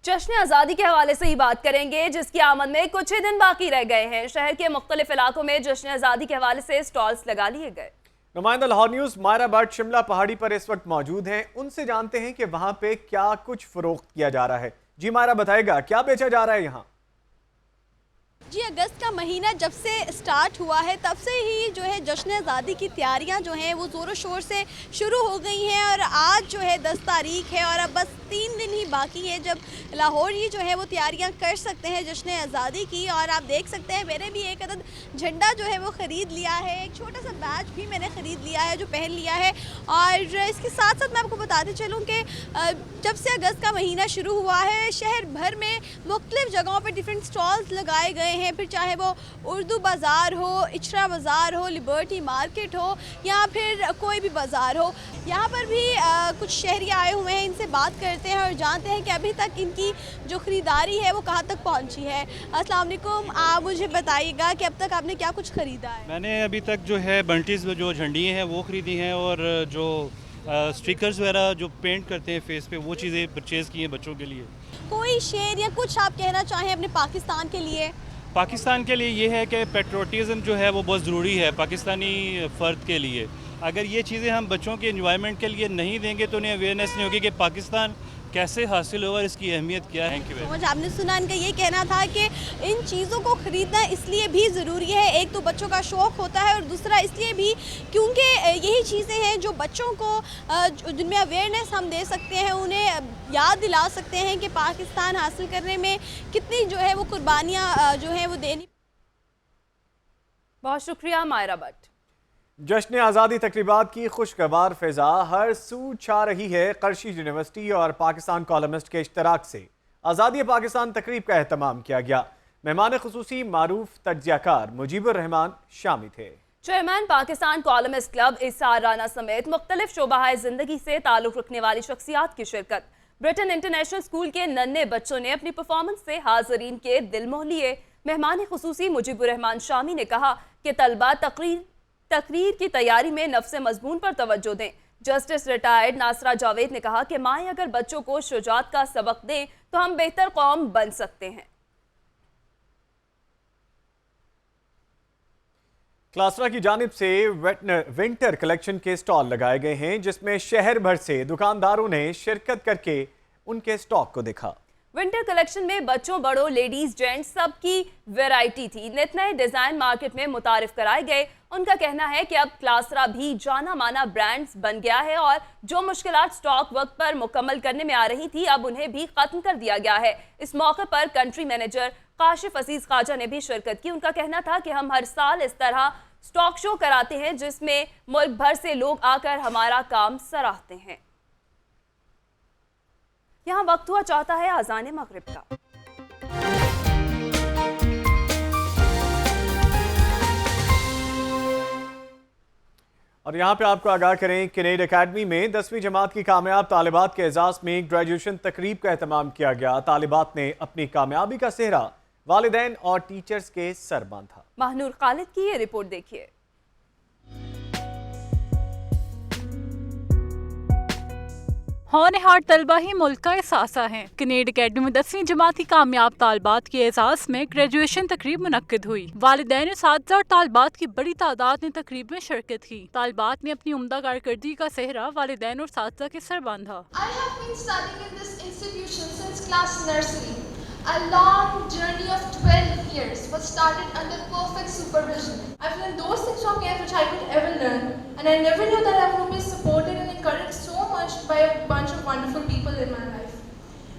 जश्न आज़ादी के हवाले से ही बात करेंगे, जिसकी आमद में कुछ ही दिन बाकी रह गए हैं। शहर के मुख्तलिफ इलाकों में जश्न आज़ादी के हवाले से स्टॉल्स लगा लिए गए। नुमाइंदा लाहौर न्यूज़ मायरा भट्ट शिमला पहाड़ी पर इस वक्त मौजूद हैं। उनसे जानते हैं कि वहां पे क्या कुछ फरोख्त किया जा रहा है। जी मायरा बताएगा क्या बेचा जा रहा है यहाँ। जी, अगस्त का महीना जब से स्टार्ट हुआ है तब से ही जो है जश्न आज़ादी की तैयारियां जो हैं वो ज़ोरों शोर से शुरू हो गई हैं और आज जो है 10 तारीख है और अब बस 3 दिन ही बाकी है जब लाहौर ही जो है वो तैयारियां कर सकते हैं जश्न आज़ादी की। और आप देख सकते हैं मैंने भी एक अदद झंडा जो है वो ख़रीद लिया है, एक छोटा सा बैच भी मैंने ख़रीद लिया है जो पहन लिया है। और इसके साथ साथ मैं आपको बताते चलूँ कि जब से अगस्त का महीना शुरू हुआ है शहर भर में मुख्तलिफ़ जगहों पर डिफरेंट स्टॉल्स लगाए गए हैं, फिर चाहे वो उर्दू बाज़ार हो, इचरा बाज़ार हो, लिबर्टी मार्केट हो या फिर कोई भी बाज़ार हो। यहाँ पर भी कुछ शहरी आए हुए हैं, इनसे बात करते हैं और जानते हैं कि अभी तक इनकी जो ख़रीदारी है वो कहाँ तक पहुँची है। अस्सलाम वालेकुम, आप मुझे बताइएगा कि अब तक आपने क्या कुछ ख़रीदा है? मैंने अभी तक जो है बंटीज़ जो झंडियाँ हैं वो ख़रीदी हैं और जो स्टिकर्स वगैरह जो पेंट करते हैं फेस पे वो चीज़ें परचेज़ की हैं बच्चों के लिए। कोई शेर या कुछ आप कहना चाहें अपने पाकिस्तान के लिए? पाकिस्तान के लिए ये है कि पेट्रोटिज़म जो है वो बहुत ज़रूरी है पाकिस्तानी फ़र्द के लिए। अगर ये चीज़ें हम बच्चों के एंजॉयमेंट के लिए नहीं देंगे तो उन्हें अवेयरनेस नहीं होगी कि पाकिस्तान कैसे हासिल होगा और इसकी अहमियत क्या है। समझ आपने सुना, इनका ये कहना था कि इन चीज़ों को ख़रीदना इसलिए भी ज़रूरी है, एक तो बच्चों का शौक़ होता है और दूसरा इसलिए भी क्योंकि यही चीज़ें हैं जो बच्चों को जिनमें अवेयरनेस हम दे सकते हैं, उन्हें याद दिला सकते हैं कि पाकिस्तान हासिल करने में कितनी जो है वो कुर्बानियाँ जो है वो देनी। बहुत शुक्रिया मायरा भट्ट। जश्न आज़ादी तकरीबात की खुशगवार फिजा हर सू छा रही है। करशी यूनिवर्सिटी और पाकिस्तान कॉलमिस्ट के इश्तराक से आज़ादी पाकिस्तान तकरीब का एहतमाम किया गया। मेहमान खुसूसी मारूफ तज्जियाकार मुजीबुर रहमान शामिल थे। चेयरमैन पाकिस्तान कॉलमिस्ट क्लब इसार राना समेत मुख्तलिफ शोबाए ज़िंदगी से ताल्लुक़ रखने वाली शख्सियात की शिरकत। ब्रिटेन इंटरनेशनल स्कूल के नन्हे बच्चों ने अपनी परफॉर्मेंस से हाज़रीन के दिल मोह लिए। मेहमान खुसूसी मुजीबुर रहमान शामी ने कहा कि तलबा तकरीर की तैयारी में नफ्स मजमून पर तवज्जो दें। जस्टिस रिटायर्ड नासरा जावेद ने कहा कि माएँ अगर बच्चों को शुजात का सबक दें तो हम बेहतर कौम बन सकते हैं। क्लासरा की जानिब से विंटर कलेक्शन के स्टॉल लगाए गए हैं जिसमें शहर भर से दुकानदारों ने शिरकत करके उनके स्टॉक को देखा। विंटर कलेक्शन में बच्चों, बड़ों, लेडीज, जेंट्स सबकी वैरायटी थी। नित नए डिजाइन मार्केट में मुतारिफ कराए गए। उनका कहना है कि अब क्लासरा भी जाना माना ब्रांड्स बन गया है और जो मुश्किलात स्टॉक वक्त पर मुकम्मल करने में आ रही थी अब उन्हें भी खत्म कर दिया गया है। इस मौके पर कंट्री मैनेजर काशिफ अजीज खाजा ने भी शिरकत की। उनका कहना था कि हम हर साल इस तरह स्टॉक शो कराते हैं जिसमें मुल्क भर से लोग आकर हमारा काम सराहते हैं। यहाँ वक्त हुआ चाहता है अज़ान मगरिब का। और यहाँ पे आपको आगाह करें कि नेड अकेडमी में 10वीं जमात की कामयाब तालिबात के एजाज़ में ग्रेजुएशन तकरीब का एहतमाम किया गया। तालिबात ने अपनी कामयाबी का सेहरा वालिदैन और टीचर्स के सर बांधा। महनूर खालिद की ये रिपोर्ट देखिए। होनहार तलबा ही मुल्क का एहसासा है। कनेड अकेडमी में 10वीं जमात की कामयाब तालबात के एजाज में ग्रेजुएशन तकरीब मुनक्किद हुई। वालिदैन साथ और तालबात की बड़ी तादाद ने तकरीब में शिरकत की। तालबात ने अपनी उम्दा कारकर्दगी का सेहरा वालिदैन और साथी के सर बांधा। A long journey of 12 years was started under perfect supervision. I've learned those things from here which I could ever learn, and I never knew that I would be supported and encouraged so much by a bunch of wonderful people in my life.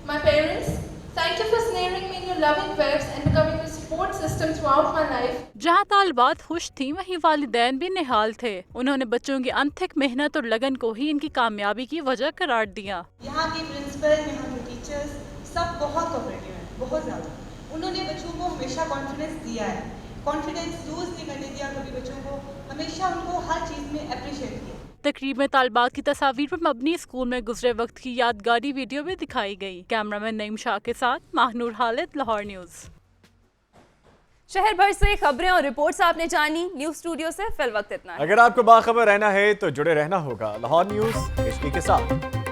My parents, thank you for snaring me in your loving webs and becoming a support system throughout my life. जहाँ तालबात खुश थी वहीं वालिदैन भी निहाल थे। उन्होंने बच्चों की अनथक मेहनत और लगन को ही इनकी कामयाबी की वजह करार दिया। यहाँ के प्रिंसिपल, यहाँ के टीचर्स सब बहुत कोऑपरेटिव हैं, बहुत ज़्यादा। उन्होंने बच्चों को हमेशा कॉन्फिडेंस दिया है, कॉन्फिडेंस लूज नहीं करने दिया कभी बच्चों को, हमेशा उनको हर चीज़ में अप्रिशिएट किया। तकरीब में तालबात की तस्वीर पर मबनी स्कूल में गुजरे वक्त की यादगारी वीडियो भी दिखाई गई। कैमरामैन नईम शाह के साथ महनूर खालिद, लाहौर न्यूज़। शहर भर से खबरें और रिपोर्ट्स आपने जानी। न्यूज़ स्टूडियो से फिल वक्त इतना है। अगर आपको बाखबर रहना है तो जुड़े रहना होगा लाहौर न्यूज़ HD के साथ।